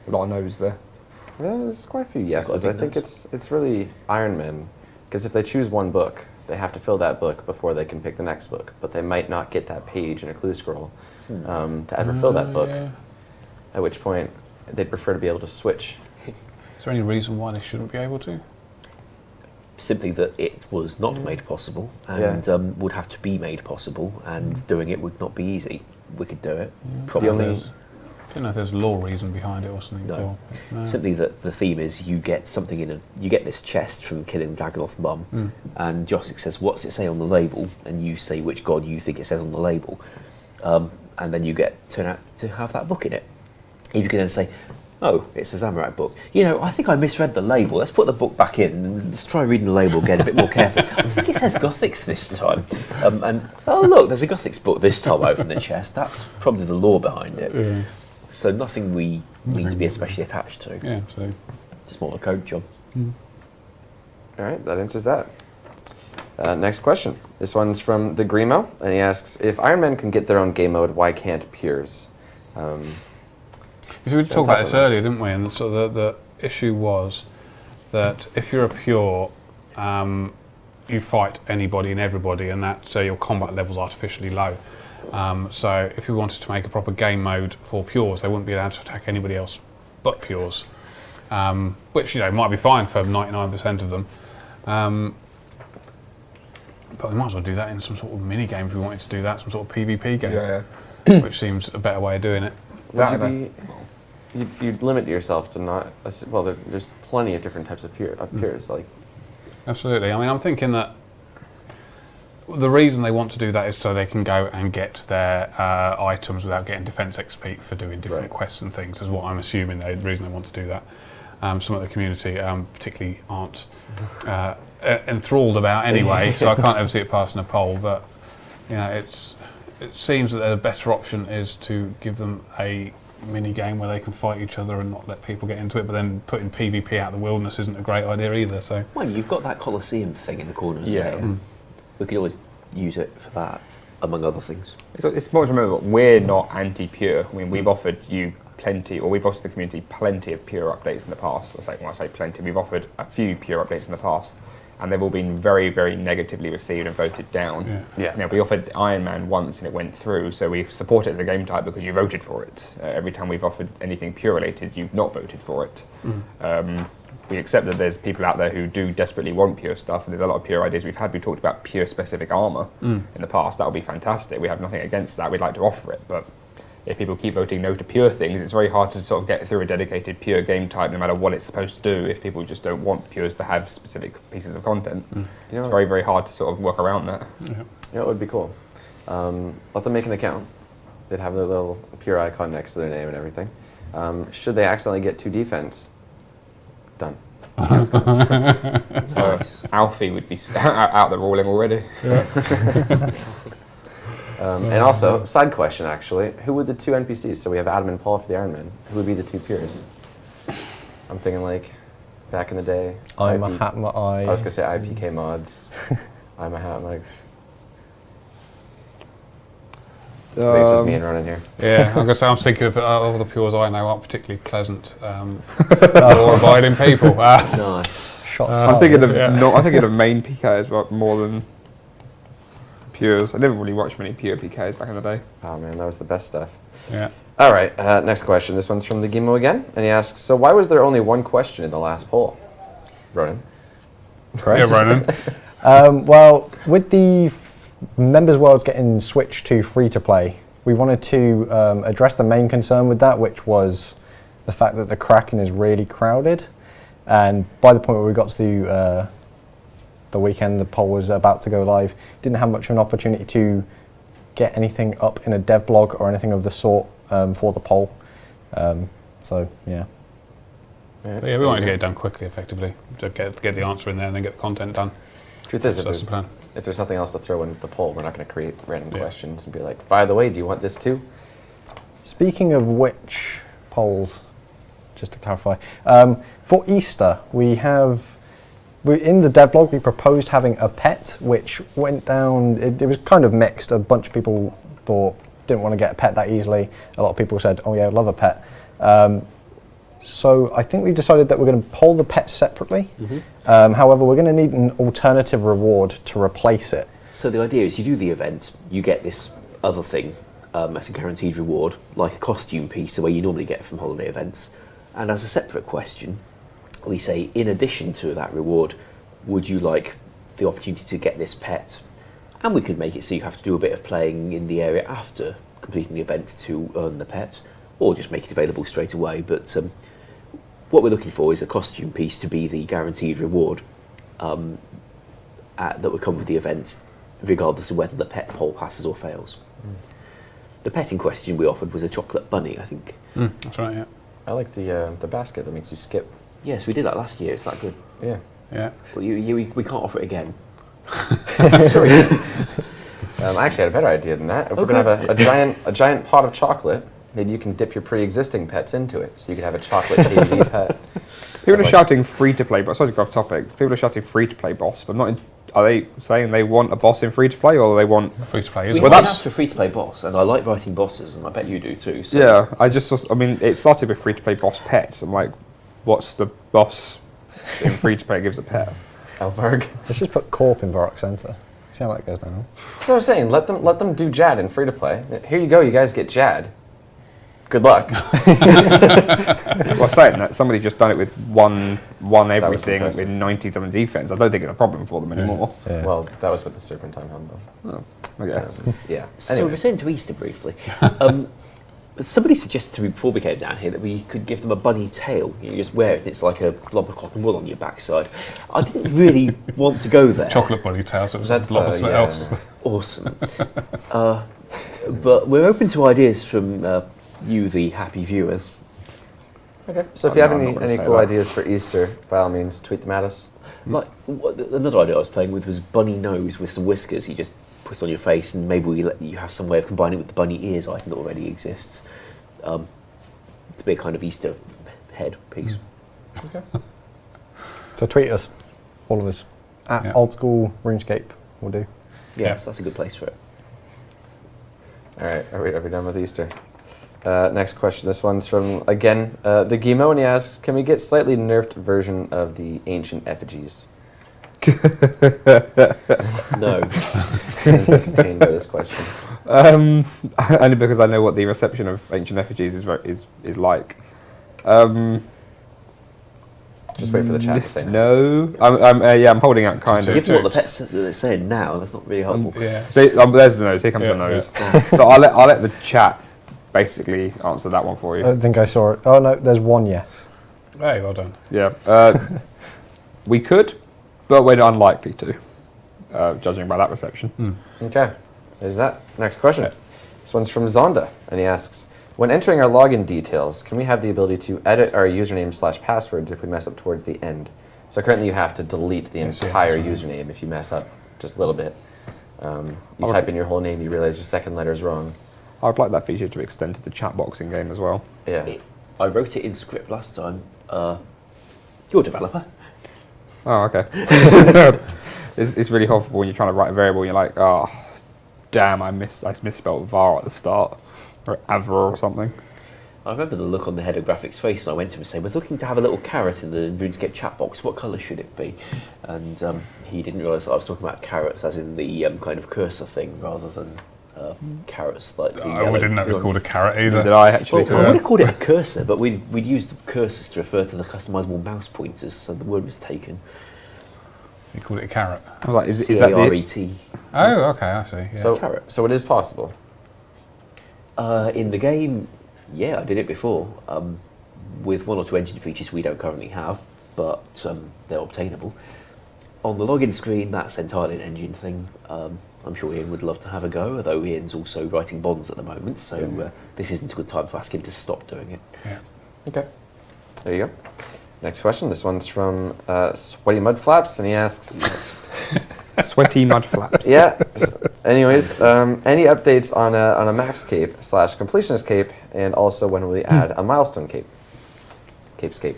Speaker 3: A lot of no's there.
Speaker 1: Well, there's quite a few yeses. I think it's really Iron Man Because if they choose one book, they have to fill that book before they can pick the next book. But they might not get that page in a clue scroll to ever fill that book.
Speaker 2: Yeah.
Speaker 1: At which point, they'd prefer to be able to switch.
Speaker 2: Is there any reason why they shouldn't be able to?
Speaker 4: Simply that it was not made possible and would have to be made possible, and doing it would not be easy. We could do it. Probably.
Speaker 2: I don't know if there's a law reason behind it or something.
Speaker 4: No.
Speaker 2: No.
Speaker 4: Simply that the theme is you get something you get this chest from killing the Daggaloth mum, and Gothics says, "What's it say on the label?" And you say which god you think it says on the label, and then you turn out to have that book in it. If you can then say, "Oh, it's a Zamorak book. You know, I think I misread the label. Let's put the book back in and let's try reading the label again a bit more carefully. I think it says Gothics this time." And oh look, there's a Gothics book this time over in the chest. That's probably the lore behind it.
Speaker 2: Yeah.
Speaker 4: So nothing we need to be especially attached to.
Speaker 2: Yeah, so.
Speaker 4: Just more a code job.
Speaker 1: All right, that answers that. Next question. This one's from the Grimo, and he asks, if Iron Men can get their own game mode, why can't Pures?
Speaker 2: We talked about this earlier, didn't we? And so the issue was that if you're a Pure, you fight anybody and everybody, and that so your combat level's artificially low. So if we wanted to make a proper game mode for Pures, they wouldn't be allowed to attack anybody else but Pures, which might be fine for 99% of them. But we might as well do that in some sort of mini game if we wanted to do that, some sort of PvP game, which seems a better way of doing it.
Speaker 1: You'd limit yourself to not. Well, there's plenty of different types of Pures. Like,
Speaker 2: absolutely. I mean, I'm thinking that the reason they want to do that is so they can go and get their items without getting defense XP for doing different quests and things, is what I'm assuming the reason they want to do that. Some of the community particularly aren't enthralled about anyway, so I can't ever see it passing a poll, but it seems that a better option is to give them a mini game where they can fight each other and not let people get into it, but then putting PvP out of the wilderness isn't a great idea either. So
Speaker 4: well, you've got that Colosseum thing in the corner. We could always use it for that, among other things.
Speaker 3: It's important to remember that we're not anti-Pure. I mean, we've offered you plenty, or we've offered the community plenty of Pure updates in the past. When I say plenty, we've offered a few Pure updates in the past, and they've all been very, very negatively received and voted down. We offered Iron Man once and it went through, so we support it as a game type because you voted for it. Every time we've offered anything Pure related, you've not voted for it. We accept that there's people out there who do desperately want Pure stuff, and there's a lot of Pure ideas we've had. We talked about Pure specific armour in the past. That would be fantastic. We have nothing against that. We'd like to offer it, but if people keep voting no to Pure things, it's very hard to sort of get through a dedicated Pure game type, no matter what it's supposed to do, if people just don't want Pures to have specific pieces of content. It's very, very hard to sort of work around that.
Speaker 1: It would be cool. Let them make an account. They'd have their little Pure icon next to their name and everything. Should they accidentally get 2 defense, done.
Speaker 3: So Alfie would be out the ruling already.
Speaker 1: And also, side question actually, who would the 2 NPCs? So we have Adam and Paul for the Iron Man. Who would be the 2 Pures? I'm thinking like back in the day.
Speaker 5: I'm a hat, my eye.
Speaker 1: I was gonna say IPK mods. I'm a hat, like. It's just me and Ronan here.
Speaker 2: Yeah, I'm thinking of all the Pures I know aren't particularly pleasant or abiding people.
Speaker 4: Nice.
Speaker 5: Shots
Speaker 3: I'm thinking of
Speaker 5: fired.
Speaker 3: I'm thinking of main PKs more than Pures. I never really watched many Pure PKs back in the day.
Speaker 1: Oh man, that was the best stuff.
Speaker 2: Yeah.
Speaker 1: All right, next question. This one's from the Gimo again, and he asks, so why was there only 1 question in the last poll? Ronan?
Speaker 2: Yeah, Ronan.
Speaker 5: Well, with the members' worlds getting switched to free-to-play, we wanted to address the main concern with that, which was the fact that the Kraken is really crowded. And by the point where we got to the weekend, the poll was about to go live, didn't have much of an opportunity to get anything up in a dev blog or anything of the sort for the poll. So, yeah.
Speaker 2: But yeah, we wanted to get it done quickly, effectively, to get the answer in there and then get the content done.
Speaker 1: Truth is, if there's something else to throw into the poll, we're not going to create random questions and be like, by the way, do you want this too?
Speaker 5: Speaking of which polls, just to clarify, for Easter, we in the devlog, we proposed having a pet, which went down, it was kind of mixed. A bunch of people didn't want to get a pet that easily. A lot of people said, oh yeah, I'd love a pet. So I think we've decided that we're going to poll the pets separately. However, we're going to need an alternative reward to replace it.
Speaker 4: So the idea is you do the event, you get this other thing as a guaranteed reward, like a costume piece, the way you normally get from holiday events. And as a separate question, we say, in addition to that reward, would you like the opportunity to get this pet? And we could make it so you have to do a bit of playing in the area after completing the event to earn the pet, or just make it available straight away. But what we're looking for is a costume piece to be the guaranteed reward that would come with the event, regardless of whether the pet poll passes or fails. The pet in question we offered was a chocolate bunny, I think.
Speaker 2: That's right, yeah.
Speaker 1: I like the basket that makes you skip.
Speaker 4: Yes, we did that last year. It's that good.
Speaker 1: Yeah.
Speaker 2: Yeah.
Speaker 4: Well, we can't offer it again.
Speaker 1: Sorry. I actually had a better idea than that. If we're going to have a giant pot of chocolate, maybe you can dip your pre-existing pets into it, so you could have a chocolate KV pet.
Speaker 3: People are shouting free-to-play, but sorry to go off topic. People are shouting free-to-play boss, but not in... Are they saying they want a boss in free-to-play, or they want...
Speaker 2: Free-to-play,
Speaker 4: We
Speaker 2: isn't
Speaker 3: Well,
Speaker 2: it?
Speaker 3: that's-
Speaker 4: asked for free-to-play boss, and I like writing bosses, and I bet you do too. So
Speaker 3: Yeah, I mean, it started with free-to-play boss pets. I'm like, what's the boss in free-to-play gives a pet?
Speaker 1: Elvarg.
Speaker 5: Let's just put Corp in Baroque Centre. See how that goes down.
Speaker 1: So I was saying, let them do Jad in free to play. Here you go, you guys get Jad. Good luck.
Speaker 3: Well, saying that, somebody just done it with one everything
Speaker 1: impressive.
Speaker 3: with 97 defense. I don't think it's a problem for them anymore.
Speaker 5: Yeah.
Speaker 1: Well, that was with the Serpentine Helm, though.
Speaker 3: I guess.
Speaker 1: Yeah.
Speaker 4: So
Speaker 1: Anyway.
Speaker 4: return to Easter briefly. Somebody suggested to me before we came down here that we could give them a bunny tail. You just wear it and it's like a blob of cotton wool on your backside. I didn't really want to go there.
Speaker 2: Chocolate bunny tail, so it was
Speaker 1: That's,
Speaker 2: a blob of something
Speaker 1: yeah.
Speaker 2: else.
Speaker 4: Awesome. But we're open to ideas from you, the happy viewers.
Speaker 1: Okay. So if you have
Speaker 3: I'm not
Speaker 1: any
Speaker 3: gonna say
Speaker 1: cool
Speaker 3: that.
Speaker 1: ideas for Easter, by all means, tweet them at us.
Speaker 4: Like another idea I was playing with was bunny nose with some whiskers. You just put on your face, and maybe we let you have some way of combining it with the bunny ears item that already exists. To be a kind of Easter head piece.
Speaker 1: Okay.
Speaker 5: So tweet us, all of us, at
Speaker 2: Yeah.
Speaker 5: Old School Runescape will do.
Speaker 4: Yes, that's a good place for it.
Speaker 1: All right. Are we done with Easter? Next question. This one's from, again, the Guimo, and he asks, can we get slightly nerfed version of the ancient effigies?
Speaker 4: No.
Speaker 1: Things that contained by this question.
Speaker 3: Only because I know what the reception of ancient effigies is like.
Speaker 1: Just wait for the chat to say no.
Speaker 3: No. I'm holding out kind of.
Speaker 4: Given what the pets are saying now, that's not really helpful.
Speaker 2: Yeah.
Speaker 3: See, there's the nose. Here comes
Speaker 2: Yeah,
Speaker 3: the nose.
Speaker 4: yeah.
Speaker 3: So I'll let the chat basically answer that one for
Speaker 5: I
Speaker 3: you.
Speaker 5: don't think I saw it. Oh no, there's one yes.
Speaker 2: Hey, well done.
Speaker 3: Yeah. We could, but we're unlikely to, judging by that reception.
Speaker 1: Okay. There's that. Next question. This one's from Zonda, and he asks, when entering our login details, can we have the ability to edit our username/passwords if we mess up towards the end? So currently you have to delete the
Speaker 2: Yes, yeah,
Speaker 1: entire
Speaker 2: that's right.
Speaker 1: username if you mess up just a little bit. You type in your whole name, you realize your second letter is wrong.
Speaker 3: I would like that feature to extend to the chat box in game as well.
Speaker 1: Yeah.
Speaker 4: I wrote it in script last time. You're a developer.
Speaker 3: Oh, okay. It's really horrible when you're trying to write a variable and you're like, oh, damn, I misspelled var at the start. Or Avra or something.
Speaker 4: I remember the look on the head of graphics face, and I went to him and said, we're looking to have a little carrot in the RuneScape chat box. What colour should it be? And he didn't realise that I was talking about carrots as in the kind of cursor thing rather than carrots like the
Speaker 2: I
Speaker 4: yellow.
Speaker 2: didn't know it was called a carrot either.
Speaker 3: Did I actually?
Speaker 4: Well, I would have called it a cursor, but we'd used the cursors to refer to the customisable mouse pointers, so the word was taken.
Speaker 2: You called it a carrot.
Speaker 3: I was like, is that the...
Speaker 4: C-A-R-E-T.
Speaker 2: Oh, okay, I see. Yeah.
Speaker 4: Carrot.
Speaker 1: So it is possible.
Speaker 4: In the game, yeah, I did it before, with one or two engine features we don't currently have, but they're obtainable. On the login screen, that's entirely an engine thing. I'm sure Ian would love to have a go, although Ian's also writing bonds at the moment, so this isn't a good time to ask him to stop doing it.
Speaker 2: Yeah.
Speaker 1: Okay. There you go. Next question. This one's from Sweaty Mud Flaps, and he asks,
Speaker 3: Sweaty mud flaps.
Speaker 1: yeah. Anyways, any updates on a max cape / completionist cape, and also when will we add a milestone cape? Capescape.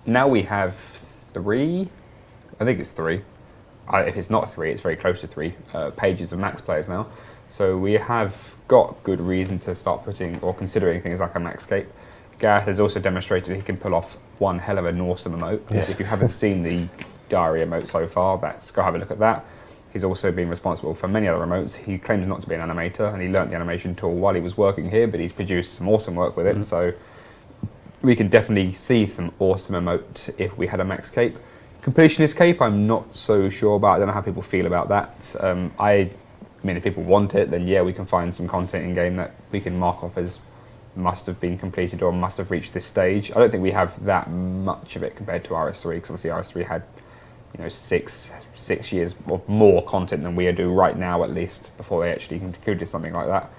Speaker 3: Now we have 3. I think it's 3. If it's not 3, it's very close to 3 pages of max players now. So we have got good reason to start putting or considering things like a max cape. Gareth has also demonstrated he can pull off one hell of an awesome emote.
Speaker 5: Yeah.
Speaker 3: If you haven't seen the diary emote so far, go have a look at that. He's also been responsible for many other emotes. He claims not to be an animator, and he learnt the animation tool while he was working here, but he's produced some awesome work with it, so we can definitely see some awesome emote if we had a max cape. Completionist cape, I'm not so sure about. I don't know how people feel about that. I mean, if people want it, then yeah, we can find some content in-game that we can mark off as must have been completed or must have reached this stage. I don't think we have that much of it compared to RS3, because obviously RS3 had, you know, six years of more content than we do right now, at least, before they actually concluded something like that.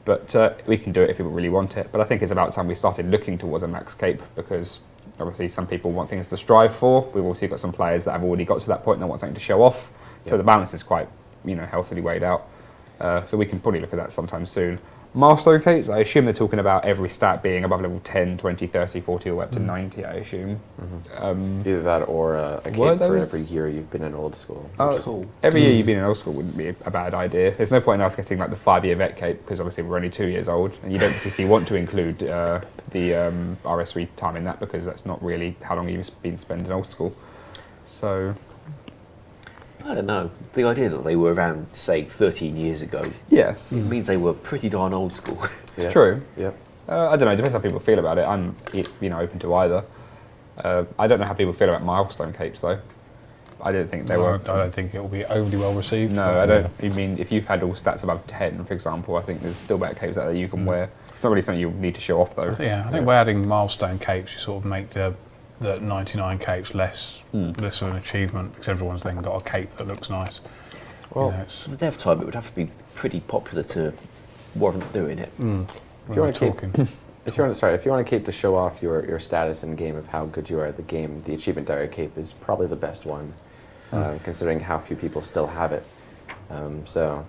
Speaker 3: But we can do it if people really want it. But I think it's about time we started looking towards a max cape, because obviously some people want things to strive for. We've also got some players that have already got to that point and they want something to show off. So the balance is quite, you know, healthily weighed out. So we can probably look at that sometime soon. Milestone capes, I assume they're talking about every stat being above level 10, 20, 30, 40, or up to 90, I assume.
Speaker 1: Either that or a cape for every year you've been in Old School.
Speaker 3: Every year you've been in Old School wouldn't be a bad idea. There's no point in us getting like the 5-year vet cape, because obviously we're only 2 years old, and you don't particularly want to include the RS3 time in that, because that's not really how long you've been spent in Old School. So
Speaker 4: I don't know. The idea that they were around, say, 13 years ago,
Speaker 3: yes,
Speaker 4: it means they were pretty darn old school.
Speaker 1: Yeah.
Speaker 3: True.
Speaker 1: Yep.
Speaker 3: I don't know. It depends how people feel about it. I'm, you know, open to either. I don't know how people feel about milestone capes though. I don't think they were.
Speaker 2: I don't think it will be overly well received.
Speaker 3: No, I don't. I mean, if you've had all stats above 10, for example, I think there's still better capes out there you can wear. It's not really something you need to show off though.
Speaker 2: Yeah, I think by adding milestone capes, you sort of make the 99 capes less of an achievement, because everyone's then got a cape that looks nice.
Speaker 1: Well,
Speaker 2: You know,
Speaker 4: For the dev time, it would have to be pretty popular to warrant doing it.
Speaker 1: if you want to keep, if you want to cape to show off your status in game of how good you are at the game, the achievement diary cape is probably the best one, considering how few people still have it. So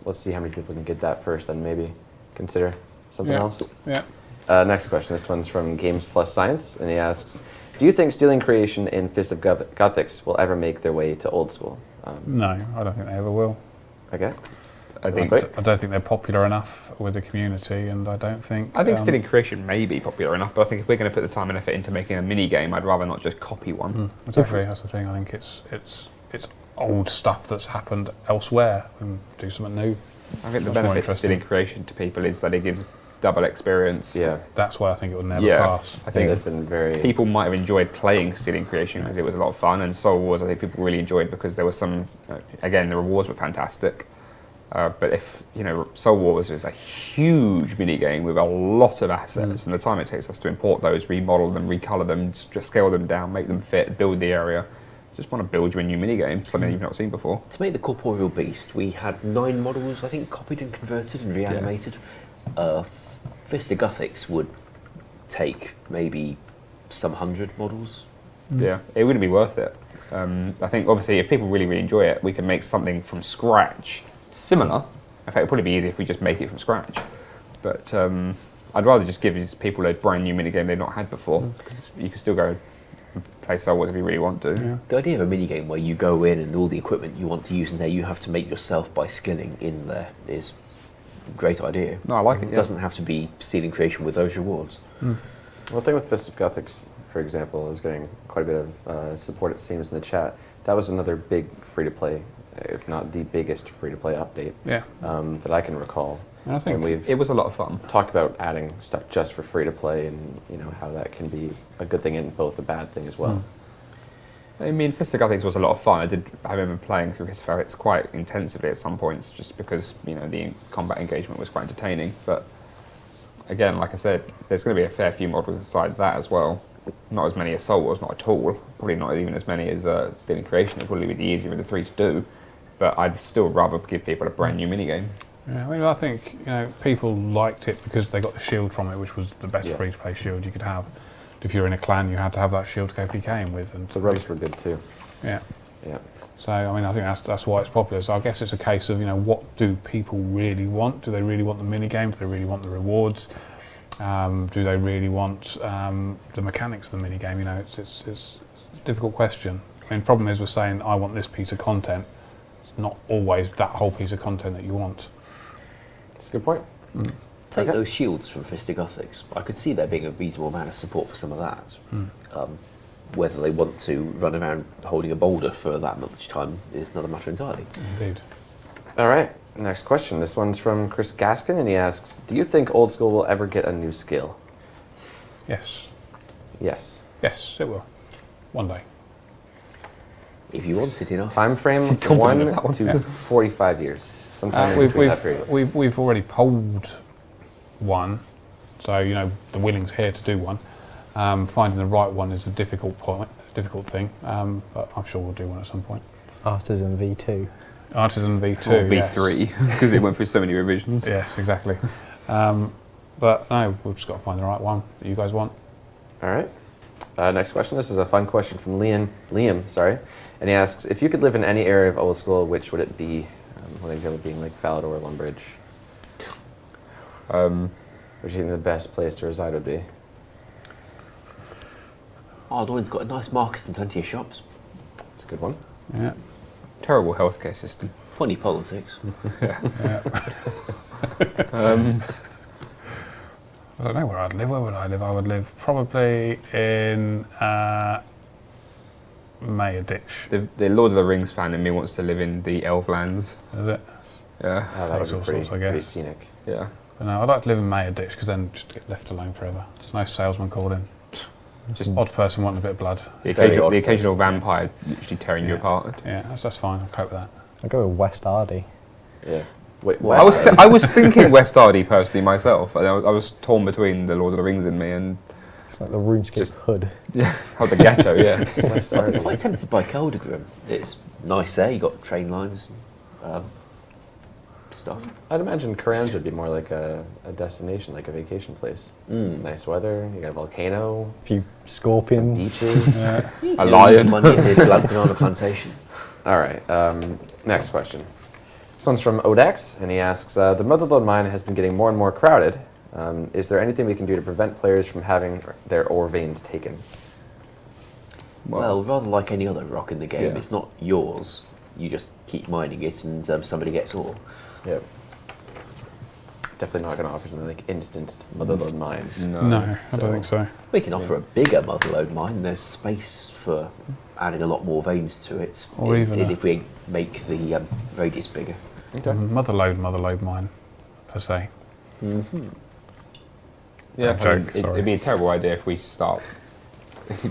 Speaker 1: let's see how many people can get that first, then maybe consider something else.
Speaker 2: Yeah.
Speaker 1: Next question. This one's from Games Plus Science, and he asks, do you think stealing creation in Fist of Gothics will ever make their way to Old School?
Speaker 2: No, I don't think they ever will.
Speaker 1: Okay.
Speaker 3: I
Speaker 1: think quick.
Speaker 2: I don't think they're popular enough with the community, and I don't think.
Speaker 3: I think stealing creation may be popular enough, but I think if we're going to put the time and effort into making a mini game, I'd rather not just copy one.
Speaker 2: Exactly, that's the thing. I think it's old stuff that's happened elsewhere, and do something new.
Speaker 3: I think the
Speaker 2: Much more
Speaker 3: benefit of stealing creation to people is that it gives double experience.
Speaker 1: Yeah.
Speaker 2: That's why I think it will never
Speaker 3: Yeah,
Speaker 2: pass.
Speaker 3: I think
Speaker 1: They've been very.
Speaker 3: people might have enjoyed playing Stealing Creation because it was a lot of fun, and Soul Wars I think people really enjoyed because there was some, again, the rewards were fantastic. But if, you know, Soul Wars is a huge mini game with a lot of assets, and the time it takes us to import those, remodel them, recolor them, just scale them down, make them fit, build the area. Just want to build you a new mini game, something you've not seen before.
Speaker 4: To make the corporeal beast, we had 9 models, I think, copied and converted and reanimated. Fist of Gothics would take maybe some 100 models.
Speaker 3: Yeah, it wouldn't be worth it. I think obviously if people really enjoy it, we can make something from scratch similar. In fact, it'd probably be easier if we just make it from scratch. But I'd rather just give these people a brand new minigame they've not had before, because you can still go and play Soul Wars if you really want to.
Speaker 2: Yeah.
Speaker 4: The idea of a minigame where you go in and all the equipment you want to use in there, you have to make yourself by skilling in there is a great idea.
Speaker 3: No, I like it.
Speaker 4: It
Speaker 3: Yeah.
Speaker 4: doesn't have to be stealing creation with those rewards.
Speaker 1: Well, the thing with Fist of Gothics, for example, is getting quite a bit of support, it seems, in the chat. That was another big free-to-play, if not the biggest free-to-play update that I can recall.
Speaker 2: I think
Speaker 1: and we've
Speaker 3: It was a lot of fun.
Speaker 1: talked about adding stuff just for free-to-play, and you know how that can be a good thing and both a bad thing as well.
Speaker 3: I mean, Fist of Gothics was a lot of fun. I remember playing through Fist of Gothics quite intensively at some points, just because, you know, the combat engagement was quite entertaining. But again, like I said, there's going to be a fair few models inside that as well. Not as many as Soul Wars, not at all. Probably not even as many as Stealing Creation. It'd probably be the easier of the 3 to do. But I'd still rather give people a brand new minigame.
Speaker 2: Yeah, I mean, I think, you know, people liked it because they got the shield from it, which was the best free-to-play shield you could have. If you're in a clan, you had to have that shield to go PKing with. And
Speaker 1: The robes were good too.
Speaker 2: Yeah.
Speaker 1: Yeah.
Speaker 2: So, I mean, I think that's why it's popular. So I guess it's a case of, you know, what do people really want? Do they really want the mini-game? Do they really want the rewards? Do they really want the mechanics of the mini-game? You know, it's a difficult question. I mean, the problem is we're saying, I want this piece of content. It's not always that whole piece of content that you want.
Speaker 1: That's a good point.
Speaker 4: Take
Speaker 1: Okay.
Speaker 4: those shields from Fisted Gothics. I could see there being a reasonable amount of support for some of that. Whether they want to run around holding a boulder for that much time is another matter entirely.
Speaker 2: Indeed.
Speaker 1: All right, next question. This one's from Chris Gaskin, and he asks, do you think Old School will ever get a new skill?
Speaker 2: Yes.
Speaker 1: Yes.
Speaker 2: Yes, it will. One day.
Speaker 4: If you want it enough.
Speaker 1: Time frame,
Speaker 3: Confident of
Speaker 1: 1
Speaker 3: that one.
Speaker 1: to 45 years. Sometime in
Speaker 2: We've,
Speaker 1: between that period.
Speaker 2: we've already polled one, so you know the willing's here to do one. Finding the right one is a difficult thing, but I'm sure we'll do one at some point.
Speaker 5: Artisan V2.
Speaker 2: Artisan V2,
Speaker 3: Or V3, because it went through so many revisions.
Speaker 2: Yes, exactly. But no, we've just got to find the right one that you guys want.
Speaker 1: All right. Next question. This is a fun question from Liam, sorry. And he asks, if you could live in any area of Old School, which would it be? One example being like Falador or Lumbridge. Which do you think the best place to reside would be?
Speaker 4: Ardoin's got a nice market and plenty of shops.
Speaker 1: That's a good one.
Speaker 2: Yeah.
Speaker 3: Terrible healthcare system.
Speaker 4: Funny politics.
Speaker 2: I don't know where I'd live. Where would I live? I would live probably in Mayerditch.
Speaker 3: The Lord of the Rings fan in me wants to live in the Elflands.
Speaker 2: Is it?
Speaker 3: Yeah,
Speaker 1: Oh, that
Speaker 2: Those
Speaker 1: would be
Speaker 2: all sorts, I
Speaker 1: pretty
Speaker 2: guess.
Speaker 1: scenic.
Speaker 3: yeah.
Speaker 2: But no, I'd like to live in Mayerditch because then just get left alone forever. There's no salesman called in. Just odd person wanting a bit of blood.
Speaker 3: The
Speaker 1: Very odd
Speaker 3: occasional vampire literally tearing you
Speaker 2: Yeah.
Speaker 3: apart.
Speaker 2: Yeah, that's fine. I'll cope with that.
Speaker 5: I'll go with West Ardy.
Speaker 1: Yeah. Wait,
Speaker 4: Well,
Speaker 1: West
Speaker 3: I was thinking West Ardy personally myself. I was torn between the Lord of the Rings in me and
Speaker 5: It's like the RuneScape
Speaker 3: Just-
Speaker 5: hood.
Speaker 3: oh, the ghetto. Yeah.
Speaker 1: West Arden.
Speaker 4: I'm quite tempted by Keldegrim. It's nice there. You got train lines, stuff.
Speaker 1: I'd imagine Karanj would be more like a destination, like a vacation place. Nice weather, you got a volcano,
Speaker 5: A few
Speaker 1: some
Speaker 5: scorpions.
Speaker 1: beaches.
Speaker 4: You
Speaker 3: A
Speaker 4: can
Speaker 3: lion.
Speaker 4: use the money in the banana plantation.
Speaker 1: All right, next question. This one's from Odex, and he asks, the Motherlode mine has been getting more and more crowded. Is there anything we can do to prevent players from having their ore veins taken?
Speaker 4: Well, rather like any other rock in the game,
Speaker 3: Yeah.
Speaker 4: it's not yours. You just keep mining it and somebody gets ore.
Speaker 1: Yep. Definitely not going to offer something like instanced Motherlode mine.
Speaker 2: No, I
Speaker 1: So-
Speaker 2: don't think so.
Speaker 4: We can offer a bigger Motherlode mine. There's space for adding a lot more veins to it.
Speaker 2: Or even a-
Speaker 4: if we make the radius bigger.
Speaker 1: Okay.
Speaker 2: Motherlode mine, per se.
Speaker 3: Yeah,
Speaker 2: Joke, sorry.
Speaker 3: it'd be a terrible idea if we start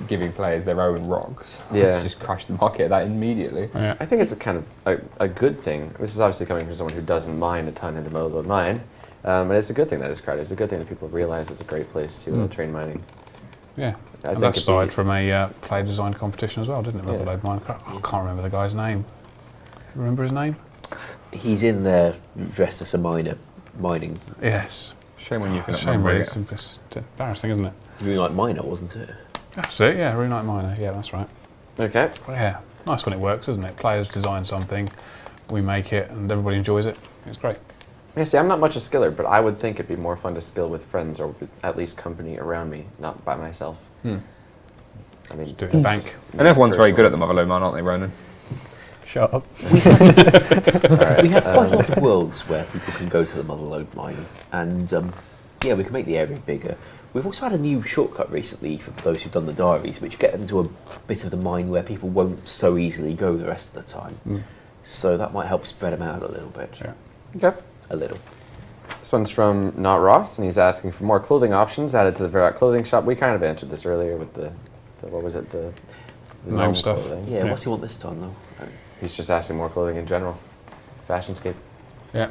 Speaker 3: giving players their own rocks.
Speaker 1: Yeah.
Speaker 3: Just crash the market of that immediately.
Speaker 2: Yeah.
Speaker 1: I think it's a kind of a good thing. This is obviously coming from someone who doesn't mine a ton in the Motherlode mine. But it's a good thing that it's crowded. It's a good thing that people realize it's a great place to train mining.
Speaker 2: Yeah.
Speaker 1: I
Speaker 2: And
Speaker 1: think
Speaker 2: that
Speaker 1: it'd
Speaker 2: started
Speaker 1: be-
Speaker 2: from a player design competition as well, didn't it?
Speaker 1: Yeah.
Speaker 2: Motherlode mine. I can't remember the guy's name. Remember his name?
Speaker 4: He's in there dressed as a miner, mining.
Speaker 2: Yes.
Speaker 3: Shame when you can
Speaker 2: Shame, really. It's just embarrassing, isn't it?
Speaker 4: Really like miner, wasn't it?
Speaker 2: That's it. Yeah, Rune Knight Miner. Yeah, that's right.
Speaker 1: Okay.
Speaker 2: Well, yeah, nice when it works, isn't it? Players design something, we make it, and everybody enjoys it. It's great.
Speaker 1: Yeah, see, I'm not much a skiller, but I would think it'd be more fun to skill with friends or with at least company around me, not by myself. I mean,
Speaker 2: Do it in
Speaker 1: that's
Speaker 2: bank.
Speaker 1: just
Speaker 3: And everyone's very good at
Speaker 1: personal.
Speaker 3: the Motherlode mine, aren't they, Ronan?
Speaker 5: Shut up.
Speaker 4: We have quite a lot of worlds where people can go to the Motherlode mine, and yeah, we can make the area bigger. We've also had a new shortcut recently for those who've done the diaries, which get into a bit of the mine where people won't so easily go the rest of the time. So that might help spread them out a little bit.
Speaker 2: Yeah.
Speaker 1: Okay.
Speaker 4: A little.
Speaker 1: This one's from Not Ross, and he's asking for more clothing options added to the Verot clothing shop. We kind of answered this earlier with the what was it, the
Speaker 2: Gnome stuff.
Speaker 1: clothing.
Speaker 4: Yeah,
Speaker 2: Yeah.
Speaker 4: what's he want this time though?
Speaker 1: He's just asking more clothing in general. Fashionscape.
Speaker 2: Yeah.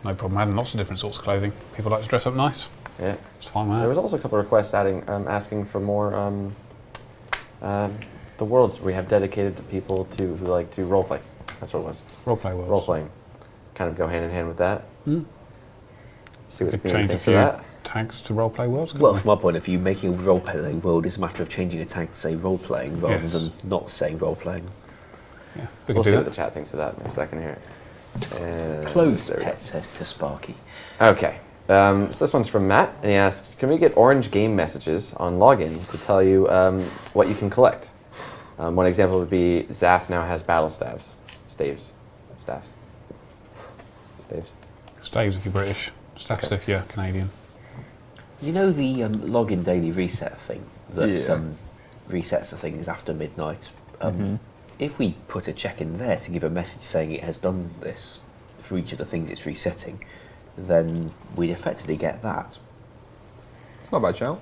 Speaker 2: No problem adding lots of different sorts of clothing. People like to dress up nice.
Speaker 1: Yeah.
Speaker 2: It's fine with
Speaker 1: There was
Speaker 2: that.
Speaker 1: also a couple of requests asking for more the worlds we have dedicated to people who like to roleplay. That's what it was.
Speaker 2: Roleplay worlds.
Speaker 1: Role playing. Kind of go hand in hand with that. See what
Speaker 2: Could
Speaker 1: Peter
Speaker 2: change a
Speaker 1: thinks
Speaker 2: few
Speaker 1: of that.
Speaker 2: tags to roleplay worlds. couldn't
Speaker 4: Well,
Speaker 2: we?
Speaker 4: from my point of view, making a role-playing world is a matter of changing a tag to say role-playing rather
Speaker 2: Yes.
Speaker 4: than not saying role-playing.
Speaker 2: Yeah, we
Speaker 1: We'll
Speaker 2: could
Speaker 1: see
Speaker 2: do
Speaker 1: what the
Speaker 2: that.
Speaker 1: chat thinks of that in a second here. And
Speaker 4: Clothes
Speaker 1: there we go.
Speaker 4: pet says to Sparky.
Speaker 1: Okay. So this one's from Matt, and he asks, can we get orange game messages on login to tell you what you can collect? One example would be Zaf now has battle staves. Staves. Staves. Staves.
Speaker 2: Staves if you're British. Stuff as if you're Canadian.
Speaker 4: You know the login daily reset thing that
Speaker 3: Yeah.
Speaker 4: resets the things after midnight? If we put a check in there to give a message saying it has done this for each of the things it's resetting, then we'd effectively get that.
Speaker 3: It's not a bad shout.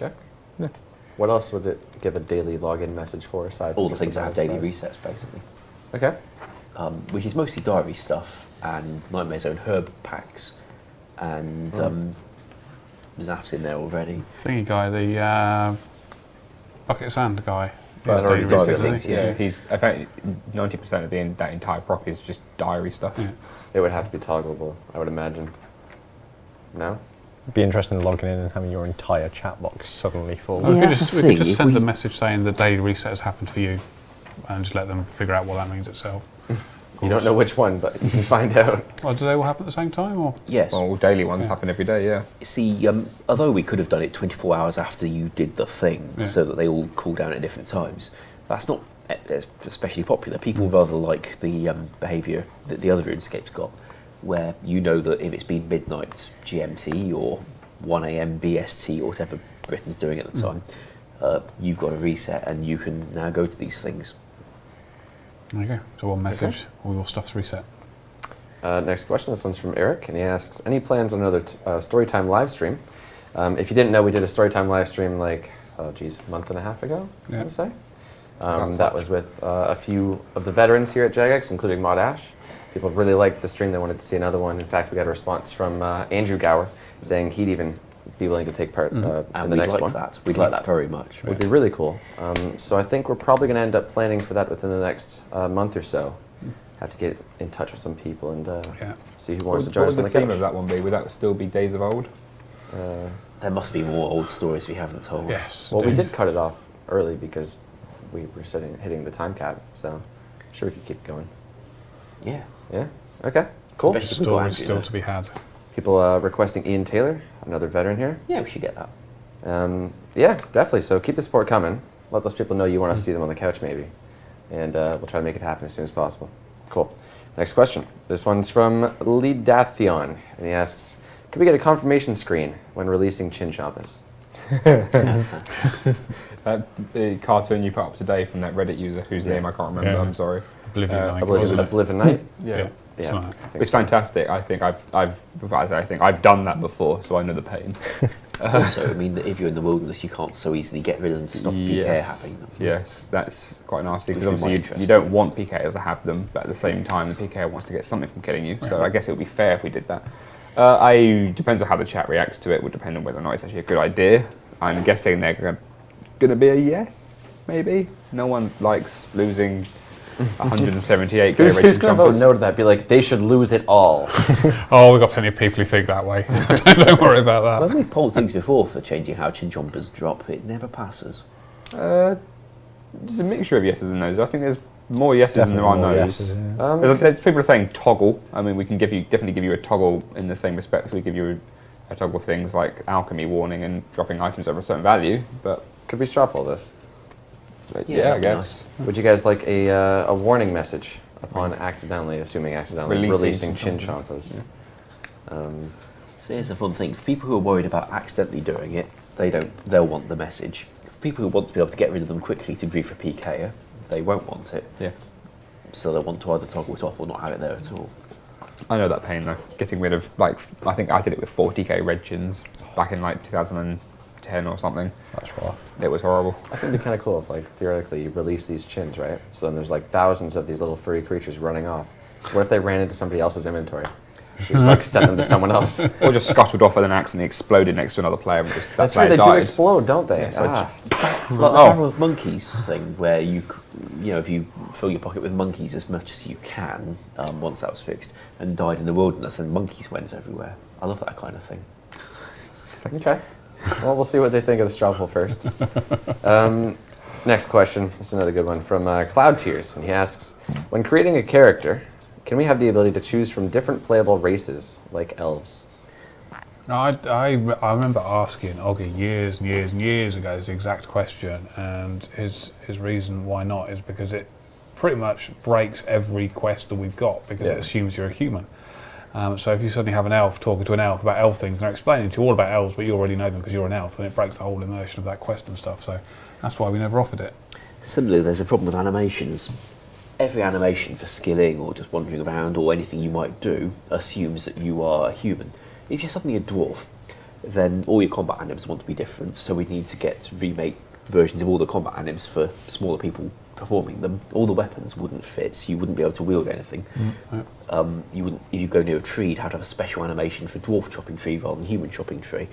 Speaker 1: Okay.
Speaker 3: Yeah.
Speaker 1: What else would it give a daily login message for aside from
Speaker 4: All the
Speaker 1: just
Speaker 4: things that have daily
Speaker 1: resets?
Speaker 4: resets, basically.
Speaker 1: Okay.
Speaker 4: Which is mostly diary stuff and Nightmare's own herb packs and Zaf's in there already.
Speaker 2: Thingy guy, the bucket sand guy.
Speaker 1: But
Speaker 2: He's
Speaker 1: already
Speaker 2: daily
Speaker 1: got
Speaker 2: reset,
Speaker 1: it,
Speaker 2: isn't
Speaker 4: things,
Speaker 2: he?
Speaker 4: yeah.
Speaker 3: He's, I think 90% of that entire prop is just diary stuff.
Speaker 2: Yeah.
Speaker 1: It would have to be toggleable, I would imagine. No?
Speaker 5: It'd be interesting logging in and having your entire chat box suddenly full.
Speaker 2: We
Speaker 4: Yeah,
Speaker 2: could
Speaker 4: that's
Speaker 2: just,
Speaker 4: the
Speaker 2: we
Speaker 4: thing,
Speaker 2: could just
Speaker 4: if
Speaker 2: send
Speaker 4: we-
Speaker 2: a message saying the daily reset has happened for you and just let them figure out what that means itself.
Speaker 1: You don't know which one, but you can find out.
Speaker 2: Well, do they all happen at the same time? Or
Speaker 4: Yes.
Speaker 3: Well, daily ones
Speaker 2: Yeah.
Speaker 3: happen every day, yeah.
Speaker 4: See, although we could have done it 24 hours after you did the thing,
Speaker 2: Yeah.
Speaker 4: so that they all cool down at different times, that's not especially popular. People rather like the behaviour that the other RuneScape's got, where you know that if it's been midnight GMT or 1 AM BST or whatever Britain's doing at the time, you've got a reset and you can now go to these things.
Speaker 2: there you go. So one message, all your stuff's reset.
Speaker 1: Next question, this one's from Eric, and he asks, any plans on another Storytime live stream? If you didn't know, we did a Storytime live stream like, a month and a half ago, I
Speaker 2: Yeah.
Speaker 1: would say.
Speaker 3: About
Speaker 1: That
Speaker 3: such.
Speaker 1: was with a few of the veterans here at Jagex, including Maud Ash. People really liked the stream, they wanted to see another one. In fact, we got a response from Andrew Gower saying he'd even be willing to take part in
Speaker 4: And
Speaker 1: the
Speaker 4: we'd
Speaker 1: next
Speaker 4: like
Speaker 1: one.
Speaker 4: that. We'd like that very much.
Speaker 1: Would be really cool. So I think we're probably going to end up planning for that within the next month or so. Have to get in touch with some people and
Speaker 2: Yeah.
Speaker 1: see who
Speaker 3: What
Speaker 1: wants to join
Speaker 3: would
Speaker 1: us on
Speaker 3: the
Speaker 1: the
Speaker 3: theme
Speaker 1: couch.
Speaker 3: of that one be? Would that still be Days of Old?
Speaker 4: There must be more old stories we haven't told.
Speaker 2: Yes.
Speaker 1: Well, we
Speaker 2: indeed.
Speaker 1: did cut it off early because we were hitting the time cap, so I'm sure we could keep going.
Speaker 4: Yeah.
Speaker 1: Yeah? Okay, cool.
Speaker 4: Especially-
Speaker 2: The
Speaker 4: We've got
Speaker 2: story
Speaker 4: Andrew
Speaker 2: still
Speaker 4: there.
Speaker 2: to be had.
Speaker 1: People requesting Ian Taylor, another veteran here.
Speaker 4: Yeah, we should get that.
Speaker 1: Yeah, definitely. So keep the support coming. Let those people know you want to see them on the couch, maybe. And we'll try to make it happen as soon as possible. Cool. Next question. This one's from Lidathion, and he asks, could we get a confirmation screen when releasing Chin Champas?
Speaker 3: The cartoon you put up today from that Reddit user whose name I can't remember,
Speaker 2: Yeah.
Speaker 3: I'm sorry.
Speaker 2: Oblivion, I think it
Speaker 1: Oblivion,
Speaker 2: was.
Speaker 1: Oblivion Night?
Speaker 3: Yeah.
Speaker 2: Yeah.
Speaker 1: Yeah,
Speaker 2: Something like
Speaker 1: I think
Speaker 3: It's
Speaker 1: so.
Speaker 3: fantastic. I think I've done that before, so I know the pain.
Speaker 4: Also, I mean, that if you're in the wilderness, you can't so easily get rid of them to stop PK
Speaker 3: Yes.
Speaker 4: happening.
Speaker 3: Yes, that's quite nasty because
Speaker 4: Which we might
Speaker 3: obviously you
Speaker 4: interest.
Speaker 3: don't want PKers to have them, but at the same time the PKer wants to get something from killing you. So I guess it would be fair if we did that. Depends on how the chat reacts to it. Would depend on whether or not it's actually a good idea. I'm guessing they're going to be a yes, maybe. No one likes losing 178k
Speaker 1: Who's
Speaker 3: rated
Speaker 1: going to vote
Speaker 3: jumpers.
Speaker 1: no to that? Be like, they should lose it all.
Speaker 2: Oh, we've got plenty of people who think that way. Don't worry about
Speaker 4: When
Speaker 2: that.
Speaker 4: we've polled things before for changing how chinchompers drop, it never passes.
Speaker 3: Just a mixture of yeses and nos. I think there's more yeses than there are
Speaker 5: more
Speaker 3: nos.
Speaker 5: yeses, yeah.
Speaker 3: There's people are saying toggle. I mean, we can definitely give you a toggle in the same respect as we give you a toggle for things like alchemy warning and dropping items over a certain value. But
Speaker 1: Could we straw poll this?
Speaker 3: yeah, I
Speaker 4: that'd be
Speaker 3: guess.
Speaker 1: Would you guys like a warning message upon accidentally releasing Chin Champas?
Speaker 4: So here's a fun thing. For people who are worried about accidentally doing it, they'll want the message. For people who want to be able to get rid of them quickly to grief a PKer, they won't want it.
Speaker 3: Yeah,
Speaker 4: So they'll want to either toggle it off or not have it there at all.
Speaker 3: I know that pain though. Getting rid of I think I did it with 40k red chins back in 2010 or something.
Speaker 5: That's rough.
Speaker 3: It was horrible.
Speaker 1: I think it'd be kind of cool if, theoretically, you release these chins, right? So then there's, thousands of these little furry creatures running off. What if they ran into somebody else's inventory? You just, send them to someone else.
Speaker 3: Or just scuttled off with an axe and exploded next to another player. And
Speaker 1: That's
Speaker 3: how
Speaker 1: right,
Speaker 3: it
Speaker 1: they do
Speaker 3: died.
Speaker 1: explode, don't they?
Speaker 3: Yeah, so
Speaker 4: Like the Barrel of Monkeys thing, where if you fill your pocket with monkeys as much as you can, once that was fixed, and died in the wilderness, and monkeys went everywhere. I love that kind of thing.
Speaker 1: Okay. Well, we'll see what they think of the straw poll first. Next question. This is another good one from Cloud Tears, and he asks, when creating a character, can we have the ability to choose from different playable races, like elves?
Speaker 2: I remember asking Oggy years and years and years ago this exact question, and his reason why not is because it pretty much breaks every quest that we've got because it assumes you're a human. So if you suddenly have an elf talking to an elf about elf things, and they're explaining to you all about elves, but you already know them because you're an elf, then it breaks the whole immersion of that quest and stuff. So that's why we never offered it.
Speaker 4: Similarly, there's a problem with animations. Every animation for skilling or just wandering around or anything you might do assumes that you are a human. If you're suddenly a dwarf, then all your combat anims want to be different, so we need to get remake versions of all the combat anims for smaller people performing them. All the weapons wouldn't fit, so you wouldn't be able to wield anything. You wouldn't, if you go near a tree, you'd have to have a special animation for dwarf chopping tree rather than human chopping tree.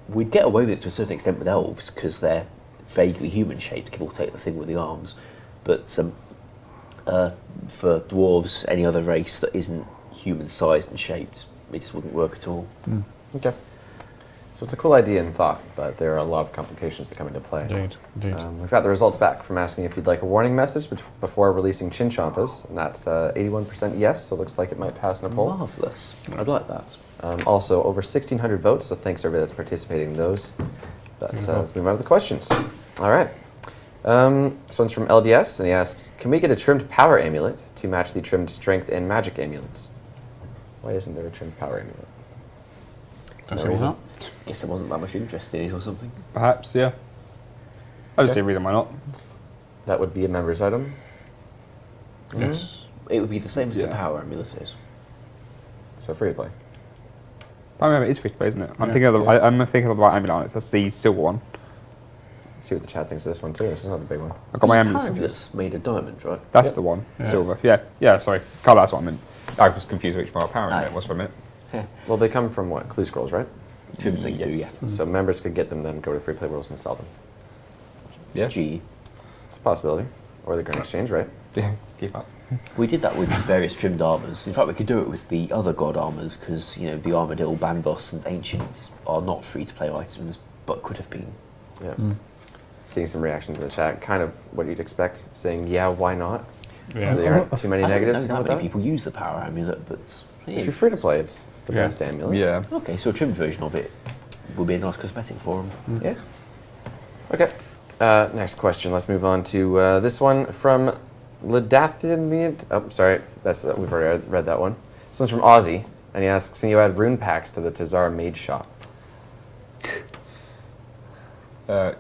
Speaker 4: We'd get away with it to a certain extent with elves because they're vaguely human shaped, give or take the thing with the arms. But for dwarves, any other race that isn't human sized and shaped, it just wouldn't work at all.
Speaker 1: Okay. So it's a cool idea in thought, but there are a lot of complications that come into play.
Speaker 2: Indeed.
Speaker 1: We've got the results back from asking if you'd like a warning message before releasing Chinchompas, and that's 81% yes, so it looks like it might pass in a poll.
Speaker 4: Marvellous. I'd like that.
Speaker 1: Also, over 1,600 votes, so thanks to everybody that's participating in those. But let's move on to the questions. All right. This one's from LDS, and he asks, can we get a trimmed power amulet to match the trimmed strength and magic amulets? Why isn't there a trimmed power amulet?
Speaker 2: Don't see why not.
Speaker 4: Guess there wasn't that much interest in it or something.
Speaker 3: Perhaps, yeah. I don't
Speaker 1: Okay.
Speaker 3: see a reason why not.
Speaker 1: That would be a member's item.
Speaker 2: Yes.
Speaker 4: It would be the same as the
Speaker 3: Yeah.
Speaker 4: power amulet is.
Speaker 1: So free to play.
Speaker 3: I remember it's free to play, isn't it? I'm
Speaker 2: Yeah.
Speaker 3: thinking of the I'm thinking of the right amulet. That's the silver one.
Speaker 1: See what the chat thinks of this one too. This is not the big one.
Speaker 3: I've got my
Speaker 4: The
Speaker 3: amulet.
Speaker 4: power amulet's made of diamond, right?
Speaker 3: That's
Speaker 1: Yep.
Speaker 3: the one.
Speaker 2: Yeah.
Speaker 3: Silver. Yeah. Sorry, Carl. That's what I meant. I was confused which power amulet
Speaker 4: Aye.
Speaker 3: was for a minute.
Speaker 1: Well, they come from what? Clue scrolls, right?
Speaker 4: Trim things do, yeah.
Speaker 1: So members could get them, then go to Free Play Worlds and sell them.
Speaker 3: Yeah.
Speaker 4: G.
Speaker 1: It's a possibility. Or they can exchange, right?
Speaker 3: Yeah. Keep up.
Speaker 4: We did that with various trimmed armours. In fact, we could do it with the other god armours because, you know, the Armadillo, Bandos and Ancients are not free-to-play items, but could have been.
Speaker 1: Yeah. Seeing some reactions in the chat, kind of what you'd expect, saying, yeah, why not?
Speaker 2: Yeah.
Speaker 1: There aren't too many
Speaker 4: I
Speaker 1: negatives
Speaker 4: don't
Speaker 1: to
Speaker 4: know
Speaker 1: come
Speaker 4: that
Speaker 1: with
Speaker 4: many
Speaker 1: that.
Speaker 4: people use the power amulet, but...
Speaker 1: If you're free to play, it's the
Speaker 2: Yeah.
Speaker 1: best amulet.
Speaker 3: Yeah.
Speaker 4: Okay, so a trimmed version of it would be a nice cosmetic for them.
Speaker 1: Yeah. Okay. Next question. Let's move on to this one from Ledathian. Oh, sorry. That's we've already read that one. This one's from Ozzy, and he asks, can you add rune packs to the Tazar Mage Shop?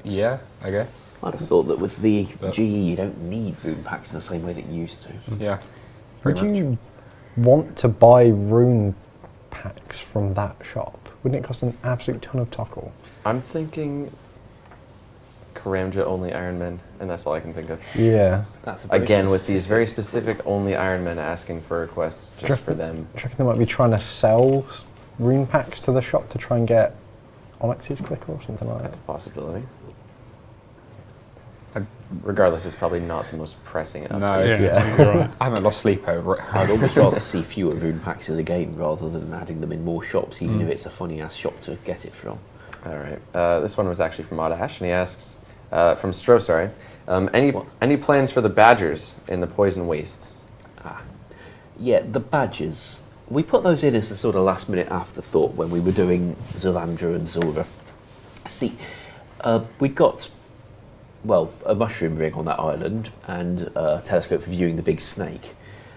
Speaker 3: Yeah, I guess.
Speaker 4: I'd have thought that with the
Speaker 3: But-
Speaker 4: GE you don't need rune packs in the same way that you used to.
Speaker 3: Yeah.
Speaker 5: Would
Speaker 3: Pretty much.
Speaker 5: you want to buy rune packs from that shop? Wouldn't it cost an absolute ton of tockle?
Speaker 1: I'm thinking Karamja only Iron Men, and that's all I can think of.
Speaker 5: Yeah.
Speaker 4: That's a very
Speaker 1: Again, with these
Speaker 4: specific-
Speaker 1: very specific only Iron Men asking for requests just for them.
Speaker 5: Do you reckon they might be trying to sell rune packs to the shop to try and get Onyx's quicker or something like
Speaker 1: That's
Speaker 5: that?
Speaker 1: a possibility.
Speaker 3: I-
Speaker 1: Regardless, it's probably not the most pressing update.
Speaker 3: No,
Speaker 2: Yeah,
Speaker 3: it's-
Speaker 2: you're right.
Speaker 3: I haven't lost sleep over it.
Speaker 4: I'd almost rather see fewer rune packs in the game rather than adding them in more shops, even if it's a funny ass shop to get it from.
Speaker 1: All right. This one was actually from Odash, and he asks, from Stro, sorry, any plans for the Badgers in the Poison Waste?
Speaker 4: Yeah, the badges. We put those in as a sort of last minute afterthought when we were doing Zolandra and Zora. See, we got, well, a mushroom ring on that island and a telescope for viewing the big snake.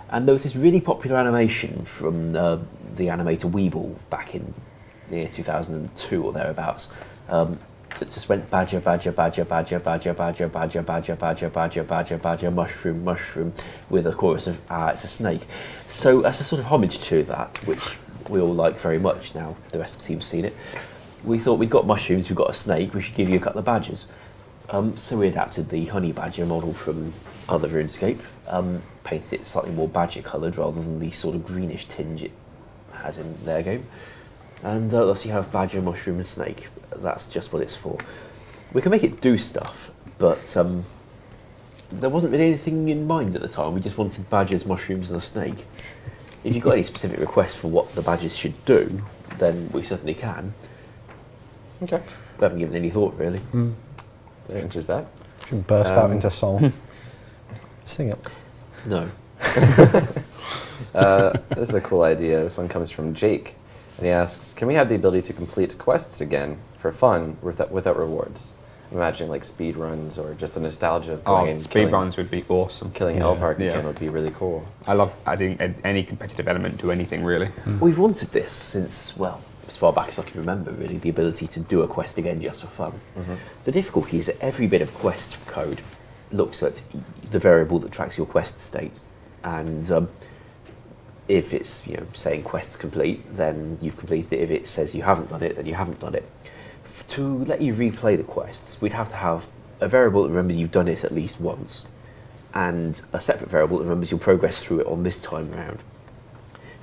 Speaker 4: And there was this really popular animation from the animator Weeble back in the year 2002 or thereabouts. That just went badger, badger, badger, badger, badger, badger, badger, badger, badger, badger, badger, badger, mushroom, mushroom, with a chorus of it's a snake. So as a sort of homage to that, which we all like very much now, the rest of the team's seen it, we thought we've got mushrooms, we've got a snake, we should give you a couple of badgers. So we adapted the honey badger model from other RuneScape, painted it slightly more badger coloured rather than the sort of greenish tinge it has in their game. And thus you have badger, mushroom and snake. That's just what it's for. We can make it do stuff, but there wasn't really anything in mind at the time. We just wanted badgers, mushrooms and a snake. If you've got any specific requests for what the badgers should do, then we certainly can.
Speaker 1: Okay.
Speaker 4: We haven't given any thought, really.
Speaker 1: That answers that.
Speaker 5: Should burst out into song. Sing it.
Speaker 4: No.
Speaker 1: This is a cool idea. This one comes from Jake, and he asks, can we have the ability to complete quests again for fun without rewards? I'm imagining like speed runs or just the nostalgia of going and
Speaker 3: speed runs would be awesome.
Speaker 1: Killing Elvark again would be really cool.
Speaker 3: I love adding any competitive element to anything, really.
Speaker 4: We've wanted this since, well, as far back as I can remember, really, the ability to do a quest again just for fun. The difficulty is that every bit of quest code looks at the variable that tracks your quest state, and if it's saying quest complete, then you've completed it. If it says you haven't done it, then you haven't done it. To let you replay the quests, we'd have to have a variable that remembers you've done it at least once, and a separate variable that remembers your progress through it on this time round.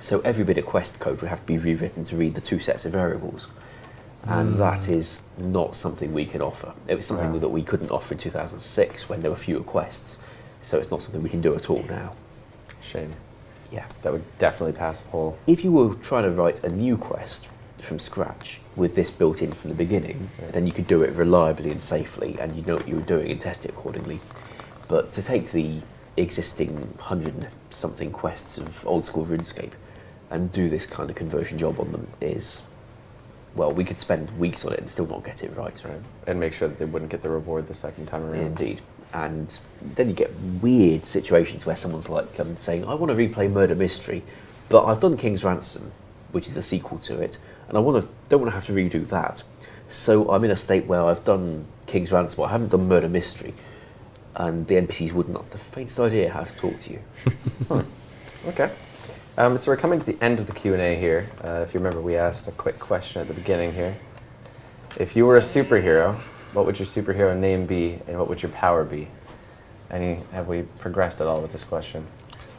Speaker 4: So every bit of quest code would have to be rewritten to read the two sets of variables, and that is not something we can offer. It was something that we couldn't offer in 2006 when there were fewer quests, so it's not something we can do at all now.
Speaker 1: Shame.
Speaker 4: Yeah.
Speaker 1: That would definitely pass a poll.
Speaker 4: If you were trying to write a new quest from scratch with this built in from the beginning, then you could do it reliably and safely, and you'd know what you were doing and test it accordingly. But to take the existing 100-something quests of Old School Runescape and do this kind of conversion job on them is, well, we could spend weeks on it and still not get it right.
Speaker 1: And make sure that they wouldn't get the reward the second time around.
Speaker 4: Indeed. And then you get weird situations where someone's like saying, I want to replay Murder Mystery, but I've done King's Ransom, which is a sequel to it, and I don't want to have to redo that. So I'm in a state where I've done King's Ransom, but I haven't done Murder Mystery, and the NPCs wouldn't have the faintest idea how to talk to you.
Speaker 1: Okay. So we're coming to the end of the Q&A here. If you remember, we asked a quick question at the beginning here. If you were a superhero, what would your superhero name be, and what would your power be? Have we progressed at all with this question?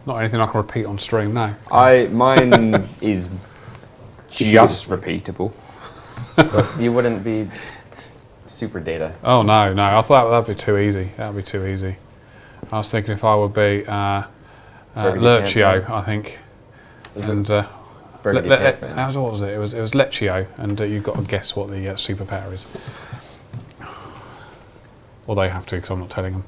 Speaker 2: Not anything I can repeat on stream, no.
Speaker 3: Mine is just repeatable.
Speaker 1: So you wouldn't be super data.
Speaker 2: Oh no, I thought that'd be too easy. That'd be too easy. I was thinking if I would be Lerchio, I think. And
Speaker 1: Burgundy Pants Man.
Speaker 2: what was it? It was Lecchio, and you've got to guess what the superpower is. Or they have to, because I'm not telling them.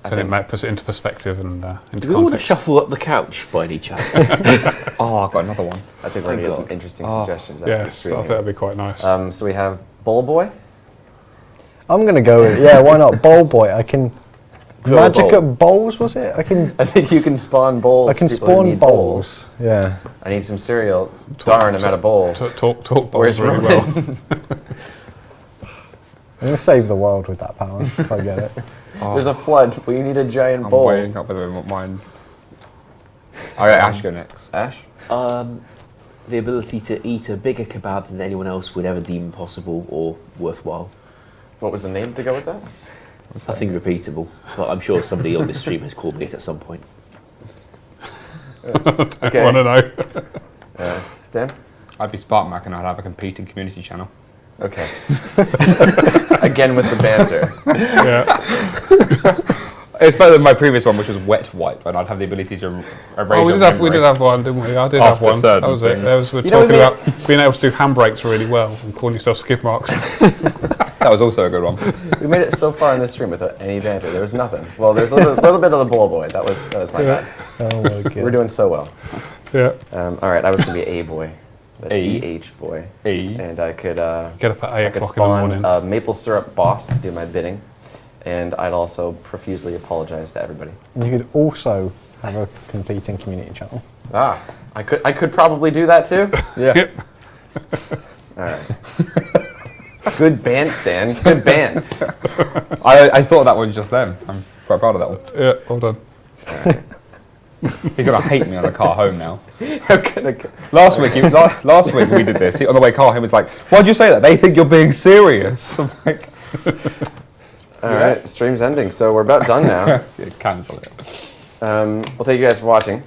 Speaker 2: So it puts it into perspective and into
Speaker 4: Do we want to
Speaker 2: context.
Speaker 4: shuffle up the couch by any chance?
Speaker 3: I've got another one.
Speaker 1: I think we're going to get some interesting suggestions after the
Speaker 2: Yes, I
Speaker 1: stream
Speaker 2: think
Speaker 1: here.
Speaker 2: that'd be quite nice.
Speaker 1: So we have Bowl Boy.
Speaker 5: I'm going to go with, why not? Bowl Boy. I can...
Speaker 4: Grow a
Speaker 5: Magic
Speaker 4: bowl.
Speaker 5: at bowls, was it? I
Speaker 1: think you can spawn bowls.
Speaker 5: can
Speaker 1: for people who
Speaker 5: spawn
Speaker 1: need
Speaker 5: bowls. Yeah.
Speaker 1: I need some cereal. Darn, I'm out of bowls.
Speaker 2: Talk
Speaker 1: Where's
Speaker 2: bowls really
Speaker 1: Roman?
Speaker 2: well.
Speaker 5: I'm going to save the world with that power, if I get it.
Speaker 1: There's a flood. We need a giant
Speaker 3: I'm
Speaker 1: bowl.
Speaker 3: weighing up whether I want mine. Alright, Ash, go next.
Speaker 1: Ash?
Speaker 4: The ability to eat a bigger kebab than anyone else would ever deem possible or worthwhile.
Speaker 1: What was the name to go with that?
Speaker 4: Nothing repeatable, but I'm sure somebody on this stream has called me it at some point.
Speaker 1: Okay.
Speaker 2: I want to know.
Speaker 1: Dan?
Speaker 3: I'd be Sparkmac and I'd have a competing community channel.
Speaker 1: Okay. Again with the banter.
Speaker 2: Yeah.
Speaker 3: It's better than my previous one, which was Wet Wipe, and I'd have the ability to erase
Speaker 2: Oh, we did
Speaker 3: your
Speaker 2: have one, didn't we? I did
Speaker 3: After
Speaker 2: have one.
Speaker 3: certain
Speaker 2: That was it.
Speaker 3: things.
Speaker 2: We're
Speaker 1: You know,
Speaker 2: talking about being able to do handbrakes really well and calling yourself skid marks.
Speaker 3: That was also a good one.
Speaker 1: We made it so far in this stream without any banter. There was nothing. Well, there's a little bit of the Bowl Boy. That was my bad.
Speaker 5: Oh my god.
Speaker 1: We're doing so well.
Speaker 2: Yeah.
Speaker 1: All right, I was going to be A Boy. That's
Speaker 3: A.
Speaker 1: E-H Boy.
Speaker 3: E.
Speaker 1: And I could
Speaker 2: Get up at 8
Speaker 1: I could
Speaker 2: o'clock in the
Speaker 1: spawn
Speaker 2: morning.
Speaker 1: a maple syrup boss to do my bidding. And I'd also profusely apologize to everybody.
Speaker 5: You could also have a competing community channel.
Speaker 1: Ah, I could probably do that too.
Speaker 3: Yeah.
Speaker 2: Yep.
Speaker 1: All right. Good bands, Dan. Good bands.
Speaker 3: I thought of that one just then. I'm quite proud of that one.
Speaker 2: Yeah, well done.
Speaker 3: He's going to hate me on the car home now.
Speaker 1: Okay.
Speaker 3: Last week we did this. On the way car home, he was like, why'd you say that? They think you're being serious. I'm like,
Speaker 1: All right, stream's ending, so we're about done now.
Speaker 3: cancel it.
Speaker 1: Well, thank you guys for watching.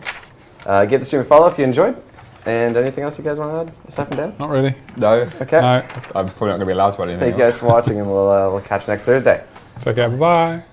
Speaker 1: Give the stream a follow if you enjoyed. And anything else you guys want to add, aside from Dan?
Speaker 2: Not really.
Speaker 3: No.
Speaker 1: Okay.
Speaker 2: No.
Speaker 3: I'm probably not going to be allowed to add anything
Speaker 1: Thank you
Speaker 3: else.
Speaker 1: guys for watching, and we'll catch you next Thursday.
Speaker 2: Take care. Bye-bye.